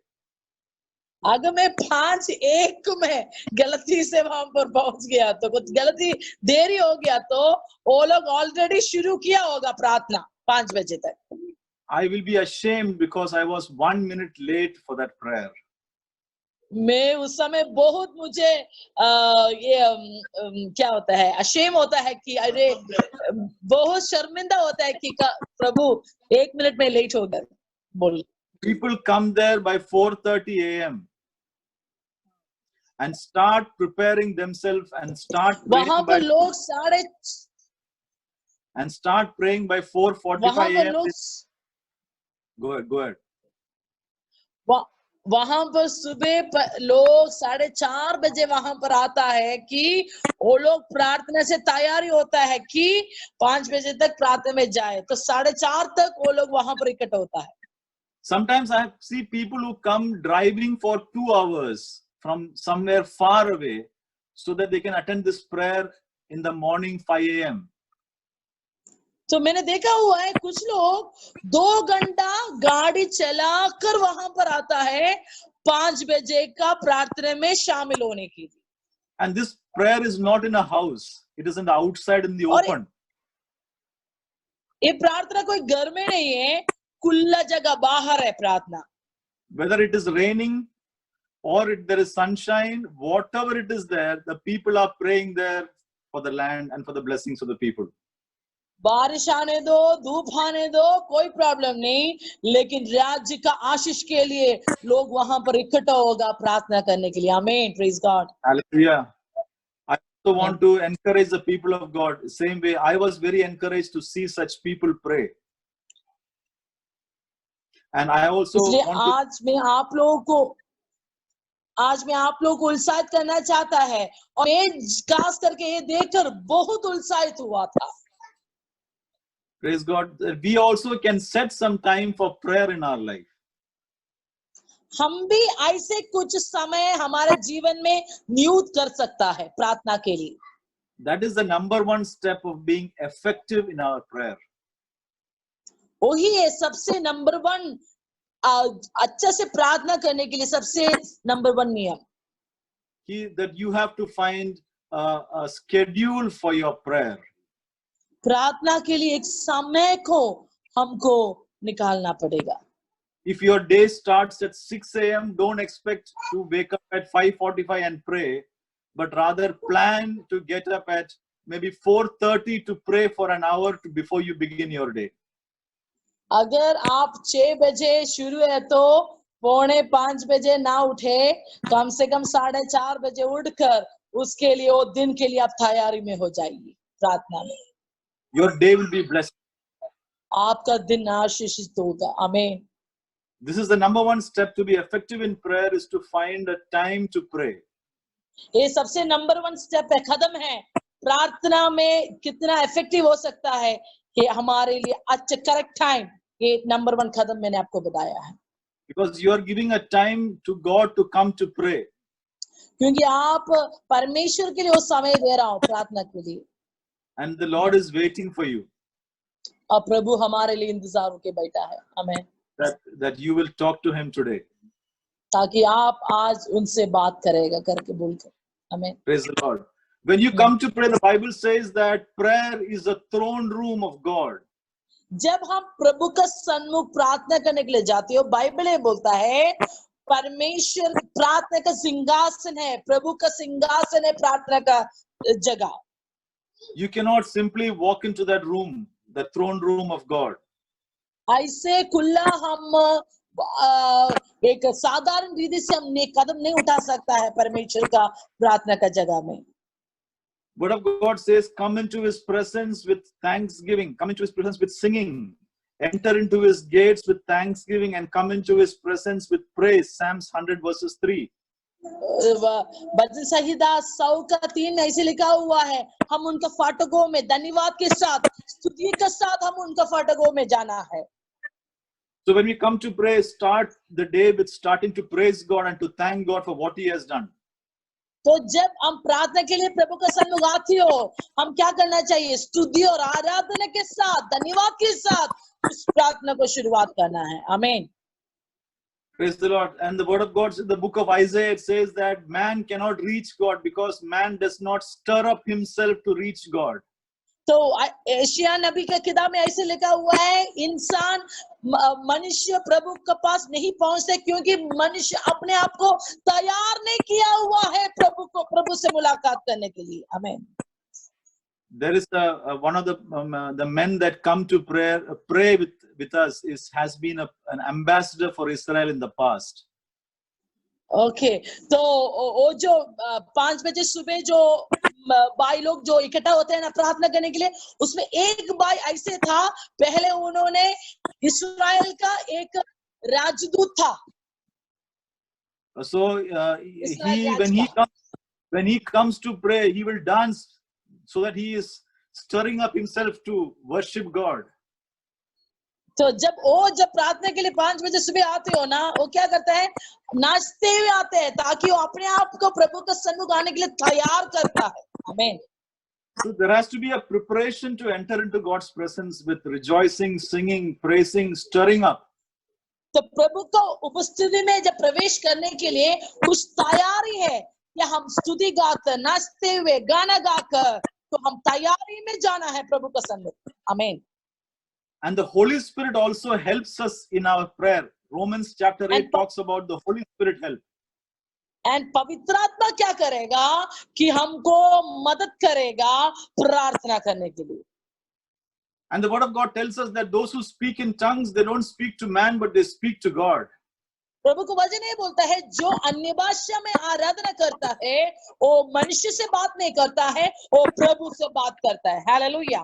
अगर मैं 5:01 में गलती से वहां पर पहुंच गया तो कुछ गलती देरी हो गया तो वो लोग ऑलरेडी शुरू किया होगा प्रार्थना 5 बजे तक। I will be ashamed because I was 1 minute late for that prayer. मैं उस समय बहुत मुझे क्या होता है अशेम होता है कि अरे बहुत शर्मिंदा होता है कि प्रभु 1 मिनट में लेट हो गए बोल। People come there by 4:30 a.m. and start preparing themselves and start वहां पर लोग start praying by 4:45 a.m. Go ahead. वहां पर सुबह लोग 4:30 बजे वहां पर आता है कि वो लोग प्रार्थना से तैयारी होता है कि 5 बजे तक प्रार्थना में जाए तो 4:30 तक वो लोग वहां पर इकट्ठा होता है। Sometimes I see people who come driving for 2 hours from somewhere far away so that they can attend this prayer in the morning 5 a.m. तो मैंने देखा हुआ है कुछ लोग 2 घंटा गाड़ी चलाकर वहां पर आता है 5 बजे का प्रार्थना में शामिल होने के लिए। And this prayer is not in a house; it is in the outside in the open. ये प्रार्थना कोई घर में नहीं है, खुला जगह बाहर है प्रार्थना। Whether it is raining or there is sunshine, whatever it is there, the people are praying there for the land and for the blessings of the people. बारिश आने दो, धूप आने दो, कोई प्रॉब्लम नहीं, लेकिन राज्य का आशीष के लिए लोग वहां पर इकट्ठा होगा प्रार्थना करने के लिए। आमीन, praise God. Hallelujah. I also want to encourage the people of God. Same way, I was very encouraged to see such people pray. And I also इसलिए want to... आज मैं आप लोगों को उत्साहित करना चाहता है और मैं खास करके ये देखकर बहुत उत्साहित हुआ था। Praise God. We also can set some time for prayer in our life. हम भी ऐसे कुछ समय हमारे जीवन में नियुक्त कर सकता है प्रार्थना के लिए। That is the number one step of being effective in our prayer. वही है सबसे नंबर 1 अच्छा से प्रार्थना करने के लिए सबसे नंबर 1 नियम। That you have to find a schedule for your prayer. प्रार्थना के लिए एक समय को हमको निकालना पड़ेगा। If your day starts at 6 a.m., don't expect to wake up at 5:45 and pray, but rather plan to get up at maybe 4:30 to pray for an hour before you begin your day. अगर आप 6 बजे शुरू है तो 4:45 बजे ना उठे, कम से कम 4:30 बजे उठकर उसके लिए वो दिन के लिए आप तैयारी में हो जाइए प्रार्थना में। Your day will be blessed. आपका दिन आशीषित होगा। आमीन। This is the number one step to be effective in prayer, is to find a time to pray. ये सबसे नंबर 1 स्टेप है, कदम है प्रार्थना में कितना इफेक्टिव हो सकता है ये हमारे लिए अच्छा करेक्ट टाइम, ये नंबर 1 कदम मैंने आपको बताया है, because you are giving a time to God to come to pray. क्योंकि आप परमेश्वर के लिए वो समय दे रहा हूं प्रार्थना के लिए, And the Lord is waiting for you, और प्रभु हमारे लिए इंतजार होके बैठा है हमें, that you will talk to him today. ताकि आप आज उनसे बात करेगा करके बोलकर हमें। Praise the Lord. When you come to pray, the Bible says that prayer is a throne room of God. जब हम प्रभु का सन्मुख प्रार्थना करने के लिए जाते हो, बाइबल ये बोलता है परमेश्वर प्रार्थना का सिंहासन है, प्रभु का सिंहासन है प्रार्थना का जगह। You cannot simply walk into that room, the throne room of God. ऐसे खुला हम एक साधारण रीति से हम कदम नहीं उठा सकता है परमेश्वर का प्रार्थना का जगह में। Word of God says, come into his presence with thanksgiving, come into his presence with singing, enter into his gates with thanksgiving, and come into his presence with praise. Psalms 100 verses 3. भजन संहिता 100:3 ऐसे लिखा हुआ है, हम उनका फाटकों में धन्यवाद के साथ, स्तुति के साथ हम उनका फाटकों में जाना है। So when we come to pray, start the day with starting to praise God and to thank God for what he has done. तो जब हम प्रार्थना के लिए प्रभु का सन्मुख आते हो, हम क्या करना चाहिए? स्तुति और आराधना के साथ, धन्यवाद के साथ इस प्रार्थना को शुरुआत करना है। आमीन। Praise the Lord. And the word of God in the book of Isaiah, it says that man cannot reach God because man does not stir up himself to reach God. तो एशिया नबी के किताब में ऐसे लिखा हुआ है, इंसान मनुष्य प्रभु के पास नहीं पहुंचते क्योंकि मनुष्य अपने आप को तैयार नहीं किया हुआ है प्रभु से मुलाकात करने के लिए। आमीन। There is one of the men that come to pray with us has been an ambassador for Israel in the past. Okay, तो वो जो 5 बजे सुबह जो भाई लोग जो इकट्ठा होते हैं ना प्रार्थना करने के लिए, उसमें एक भाई ऐसे था, पहले उन्होंने इस्राएल का एक राजदूत था। So when he comes to pray, he will dance so that he is stirring up himself to worship God. तो जब प्रार्थना के लिए 5 बजे सुबह आते हो ना, वो क्या करता है? नाचते हुए आते हैं ताकि वो अपने आप को प्रभु के सन्मुख आने के लिए तैयार करता है। आमीन। So there has to be a preparation to enter into God's presence with rejoicing, singing, praising, stirring up. तो प्रभु को उपस्थिति में जब प्रवेश करने के लिए कुछ तैयारी है कि हम स्तुति गाकर, नाचते हुए, गाना गाकर, तो हम तैयारी में जाना है प्रभु का सन्मुख। आमीन। And the Holy Spirit also helps us in our prayer. Romans chapter 8 talks about the Holy Spirit help. And पवित्र आत्मा क्या करेगा कि हमको मदद करेगा प्रार्थना करने के लिए। And the word of God tells us that those who speak in tongues, they don't speak to man, but they speak to God. प्रभु को वचन ये बोलता है, जो अन्य भाषा में आराधना करता है वो मनुष्य से बात नहीं करता है, वो प्रभु से बात करता है। Hallelujah.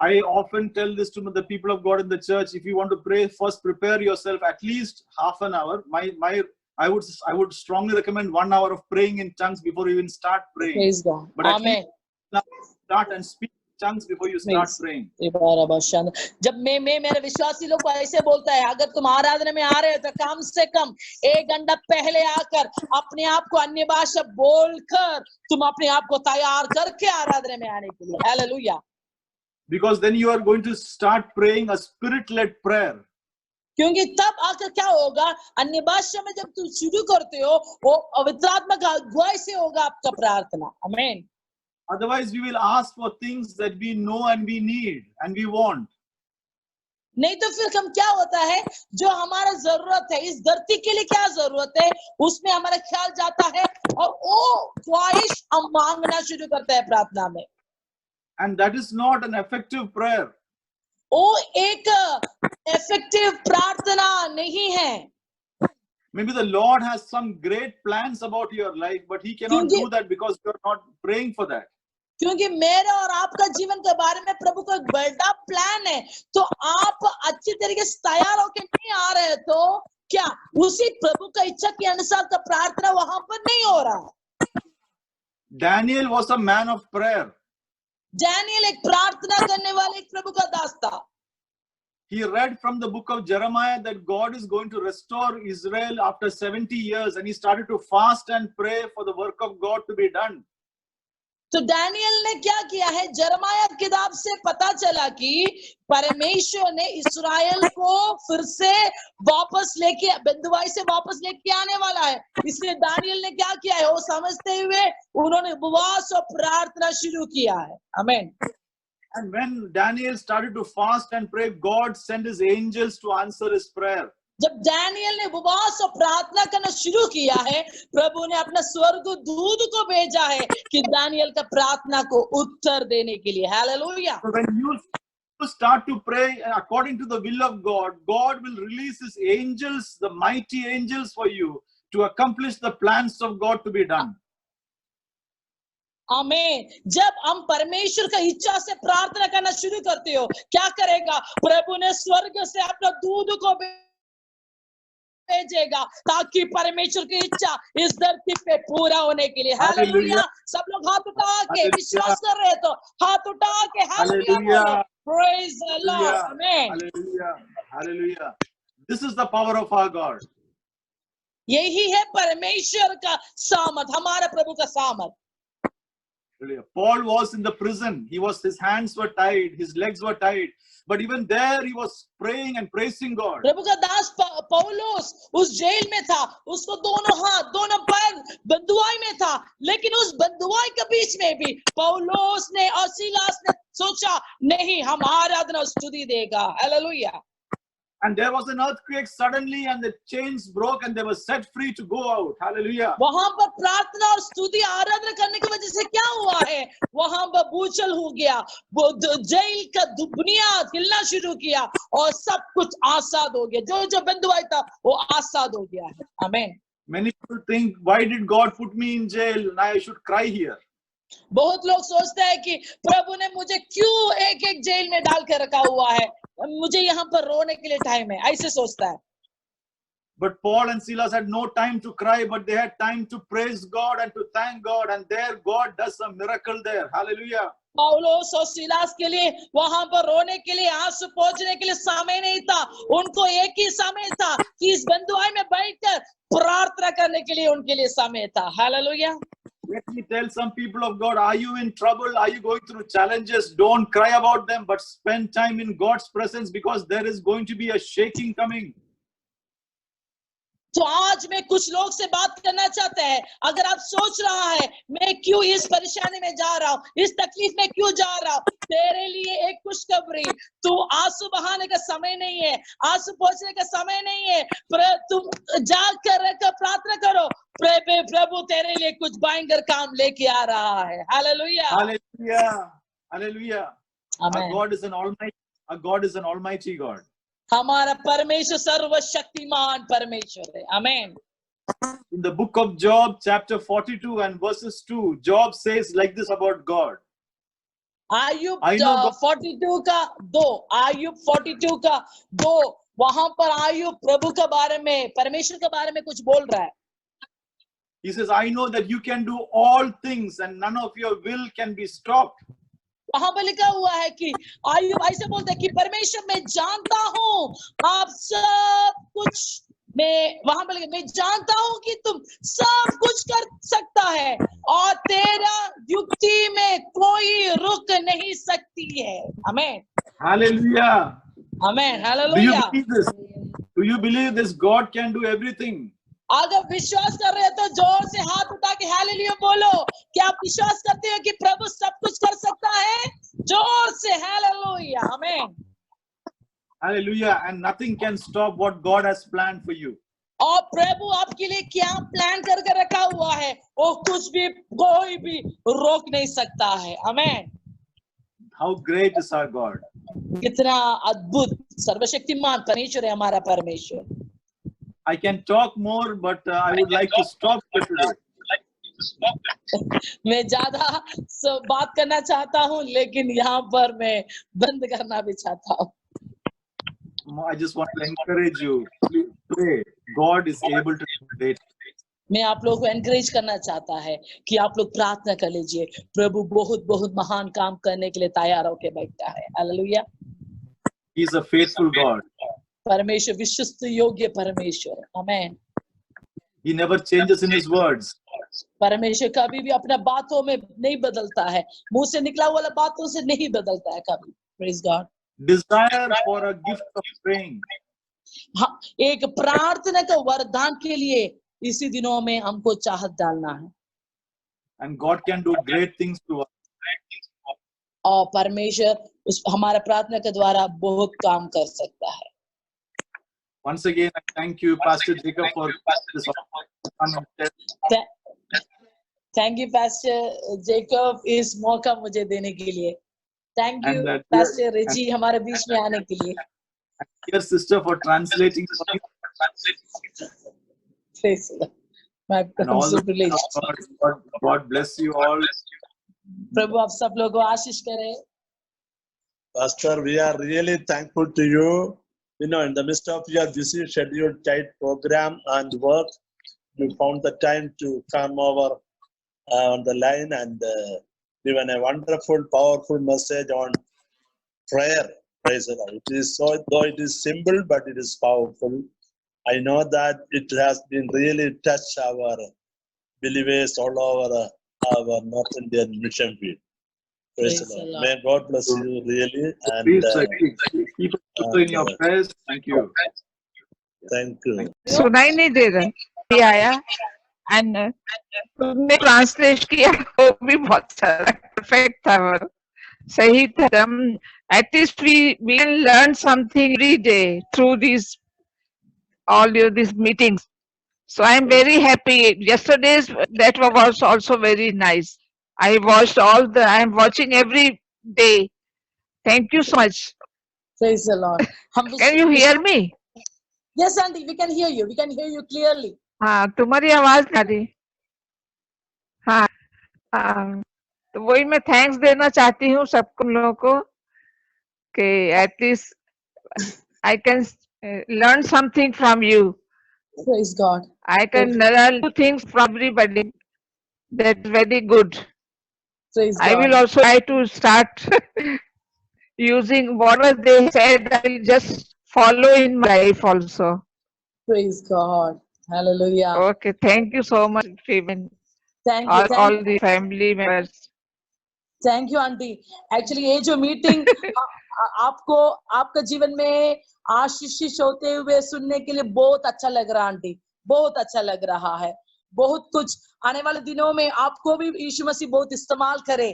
I often tell this to the people of God in the church. If you want to pray, first prepare yourself at least half an hour. I would strongly recommend 1 hour of praying in tongues before you even start praying. Praise God. But at least start and speak in tongues before you start praying. जब मैं मेरे विश्वासी लोग को ऐसे बोलता है, अगर तुम आराधना में आ रहे हो तो कम से कम 1 घंटा पहले आकर अपने आप को अन्य भाषा बोलकर तुम अपने आप को तैयार करके आराधना में आने के लिए। Hallelujah. Because then you are going to start praying a spirit-led prayer. क्योंकि तब आकर क्या होगा, अन्य भाषा में जब तुम शुरू करते हो वो पवित्र आत्मा का अगुवाई से होगा आपका प्रार्थना। आमीन। Otherwise we will ask for things that we know and we need and we want. नहीं तो फिर हम क्या होता है, जो हमारा जरूरत है, इस धरती के लिए क्या जरूरत है, उसमें हमारा ख्याल जाता है और वो ख्वाहिश हम मांगना शुरू करते हैं प्रार्थना में। And that is not an effective prayer. वो एक effective प्रार्थना नहीं है। Maybe the Lord has some great plans about your life, but He cannot do that because you are not praying for that. क्योंकि मेरे और आपका जीवन के बारे में प्रभु का एक बड़ा प्लान है, तो आप अच्छी तरीके से तैयार होकर नहीं आ रहे तो क्या उसी प्रभु का इच्छा के अनुसार का प्रार्थना वहां पर नहीं हो रहा। Daniel was a man of prayer. Daniel एक प्रार्थना करने वाले एक प्रभु का दास था। He read from the book of Jeremiah that God is going to restore Israel after 70 years, and he started to fast and pray for the work of God to be done. तो Daniel ने क्या किया है, यिर्मयाह किताब से पता चला कि परमेश्वर ने इस्राएल को फिर से वापस लेके, बंदुआई से वापस लेके आने वाला है। इसलिए डैनियल ने क्या किया है, वो समझते हुए उन्होंने उपवास और प्रार्थना शुरू किया है। आमीन। And when Daniel started to fast and pray, God sent his angels to answer his prayer. जब डैनियल ने उपवास और प्रार्थना करना शुरू किया है, प्रभु ने अपना स्वर्गदूत को भेजा है कि डैनियल का प्रार्थना को उत्तर देने के लिए। Hallelujah. So when you start to pray according to the will of God, God will release his angels, the mighty angels for you to accomplish the plans of God to be done. आमीन। जब हम परमेश्वर का इच्छा से प्रार्थना करना शुरू करते हो, क्या करेगा, प्रभु ने स्वर्ग से अपना दूत को भेजेगा ताकि परमेश्वर की इच्छा इस धरती पे पूरा होने के लिए। हालेलुया। सब लोग हाथ उठा के विश्वास कर रहे तो हाथ उठा के हालेलुया, प्रेज द लॉर्ड। आमीन। Hallelujah. Hallelujah. This is the power of our God. यही है परमेश्वर का सामर्थ, हमारा प्रभु का सामर्थ। Paul was in the prison. His hands were tied, his legs were tied, but even there he was praying and praising God. प्रभु का दास पौलुस उस जेल में था, उसको दोनों हाथ दोनों पैर बंधुआई में था, लेकिन उस बंधुआई के बीच में भी पौलुस ने और सीलास ने सोचा, नहीं, हम आराधना और स्तुति देगा। Hallelujah. And there was an earthquake suddenly, and the chains broke, and they were set free to go out. Hallelujah. वहां पर प्रार्थना और स्तुति आराधना करने की वजह से क्या हुआ है, वहां पर भूचल हो गया, वो जेल का बुनियाद हिलना शुरू किया और सब कुछ आजाद हो गया। जो जो बंधुआई था वो आजाद हो गया है। आमीन। Many people think, why did God put me in jail? Now I should cry here. बहुत लोग सोचते हैं कि प्रभु ने मुझे क्यों एक एक जेल में डाल के रखा हुआ है, मुझे यहाँ पर रोने के लिए टाइम है, ऐसे सोचता है। But Paul and Silas had no time to cry, but they had time to praise God and to thank God, and there God does a miracle there. Hallelujah. पौलुस और सीलास के लिए वहां पर रोने के लिए, आंसू पोंछने के लिए समय नहीं था, उनको एक ही समय था कि इस बंधुआई में बैठकर प्रार्थना करने के लिए उनके लिए समय था। Hallelujah. Let me tell some people of God, are you in trouble? Are you going through challenges? Don't cry about them, but spend time in God's presence, because there is going to be a shaking coming. तो आज मैं कुछ लोग से बात करना चाहते हैं, अगर आप सोच रहा है मैं क्यों इस परेशानी में जा रहा हूँ, इस तकलीफ में क्यों जा रहा हूँ, तेरे लिए एक खुशखबरी, तू आंसू बहाने का समय नहीं है, आंसू पोंछने का समय नहीं है, तुम जाग कर प्रार्थना करो, प्रभु तेरे लिए कुछ भयंकर काम लेके आ रहा है। Hallelujah. Hallelujah. Hallelujah. Amen. Our God is an almighty God. हमारा परमेश्वर सर्वशक्तिमान परमेश्वर है। आमीन। In the book of Job, chapter 42 and verses 2, Job says like this about God. Ayub 42 का 2, आयुब 42 का 2, वहां पर आयुब प्रभु के बारे में, परमेश्वर के बारे में कुछ बोल रहा है। He says, I know that you can do all things and none of your will can be stopped. वहां पर लिखा हुआ है कि आयुब ऐसे बोलता है कि परमेश्वर मैं जानता हूँ आप सब कुछ, वहां पर मैं जानता हूँ कि तुम सब कुछ कर सकता है और तेरा युक्ति में कोई रुक नहीं सकती है। आमीन। Hallelujah. आमीन। Hallelujah. Do you believe this? God can do everything. अगर विश्वास कर रहे हैं तो जोर से हाथ उठा के हालेलुया बोलो। क्या आप विश्वास करते हो कि प्रभु सब कुछ कर सकता है? जोर से हालेलुया। आमीन। Hallelujah. And nothing can stop what God has planned for you. और प्रभु आपके लिए क्या प्लान करके रखा हुआ है, वो कुछ भी कोई भी रोक नहीं सकता है। आमीन। How great is our God. कितना अद्भुत सर्वशक्तिमान परमेश्वर है हमारा परमेश्वर। I can talk more, but I would like to stop here today. मैं ज्यादा बात करना चाहता हूँ, लेकिन यहाँ पर मैं बंद करना भी चाहता हूँ। I just want to encourage you to pray. God is able to do it. मैं आप लोगों को एनकरेज करना चाहता है कि आप लोग प्रार्थना कर लीजिए। प्रभु बहुत बहुत महान काम करने के लिए तैयार होके बैठा है। Hallelujah. He is a faithful God. परमेश्वर विश्वस्त योग्य परमेश्वर। आमेन। He never changes in his words. परमेश्वर कभी भी अपने बातों में नहीं बदलता है, मुंह से निकला हुआ बातों से नहीं बदलता है कभी। Praise God. Desire for a gift of praying. हाँ, एक प्रार्थना का वरदान के लिए इसी दिनों में हमको चाहत डालना है। And God can do great things to us. और परमेश्वर उस हमारा प्रार्थना के द्वारा बहुत काम कर सकता है। Once again, I thank you, Pastor Jacob, for this opportunity. Thank you pastor Jacob इस मौका मुझे देने के लिए। Thank you And pastor Richie हमारे बीच में आने के लिए। dear sister for translating for me. My And all the privilege। God bless you all. प्रभु आप सब लोगों को आशीष करे। Pastor, we are really thankful to you. You know, in the midst of your busy scheduled tight program and work, you found the time to come over on the line and given a wonderful, powerful message on prayer. Praise the Lord. It is so, though it is simple, but it is powerful. I know that it has been really touched our believers all over our North Indian mission field. Praise the Lord. May God bless you really. And Keep it also in your prayers. Thank you. thank you. सुनाई नहीं दे रहा ये आया and तुमने translate किया वो भी बहुत सारा परफेक्ट था और सही था। At least we can learn something every day through this all your these meetings. So I am very happy. Yesterday's that was also very nice. I watched all the. I am watching every day. Thank you so much. Praise the Lord। Can you hear me? Yes, Auntie, we can hear you. We can hear you clearly। हाँ तुम्हारी आवाज नहीं आ रही। हाँ हाँ तो वही मैं थैंक्स देना चाहती हूँ सबको लोगों को कि at least I can learn something from you. Praise God। I can learn two things from everybody. That's very good. Praise I will God। also try to start using whatever they said. I will just follow in my life also. Praise God। Hallelujah। Okay, thank you so much, Stephen. Thank you। All the family members. Thank you aunty. Actually ये जो meeting आपको आपका जीवन में आशीषित होते हुए सुनने के लिए बहुत अच्छा लग रहा आंटी, बहुत अच्छा लग रहा है। बहुत कुछ आने वाले दिनों में आपको भी यीशु मसीह बहुत इस्तेमाल करे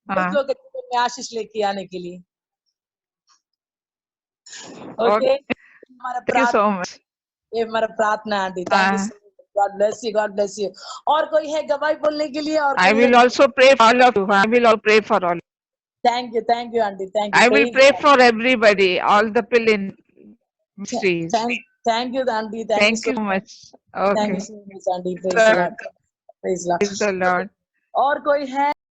बहुत लोग के जीवन में आशीष लेके आने के लिए। ओके, ये हमारा प्रार्थना aunty. Thank you. God bless you. God bless you. और कोई है गवाही बोलने के लिए? और I will also pray for all of you. I will all pray for all. Thank you, auntie. Thank you. I will pray for everybody, all the people in ministries. Thank you, auntie. Thank you so much. Okay. Thank you so much, auntie. Praise the Lord. Praise the Lord. और कोई है?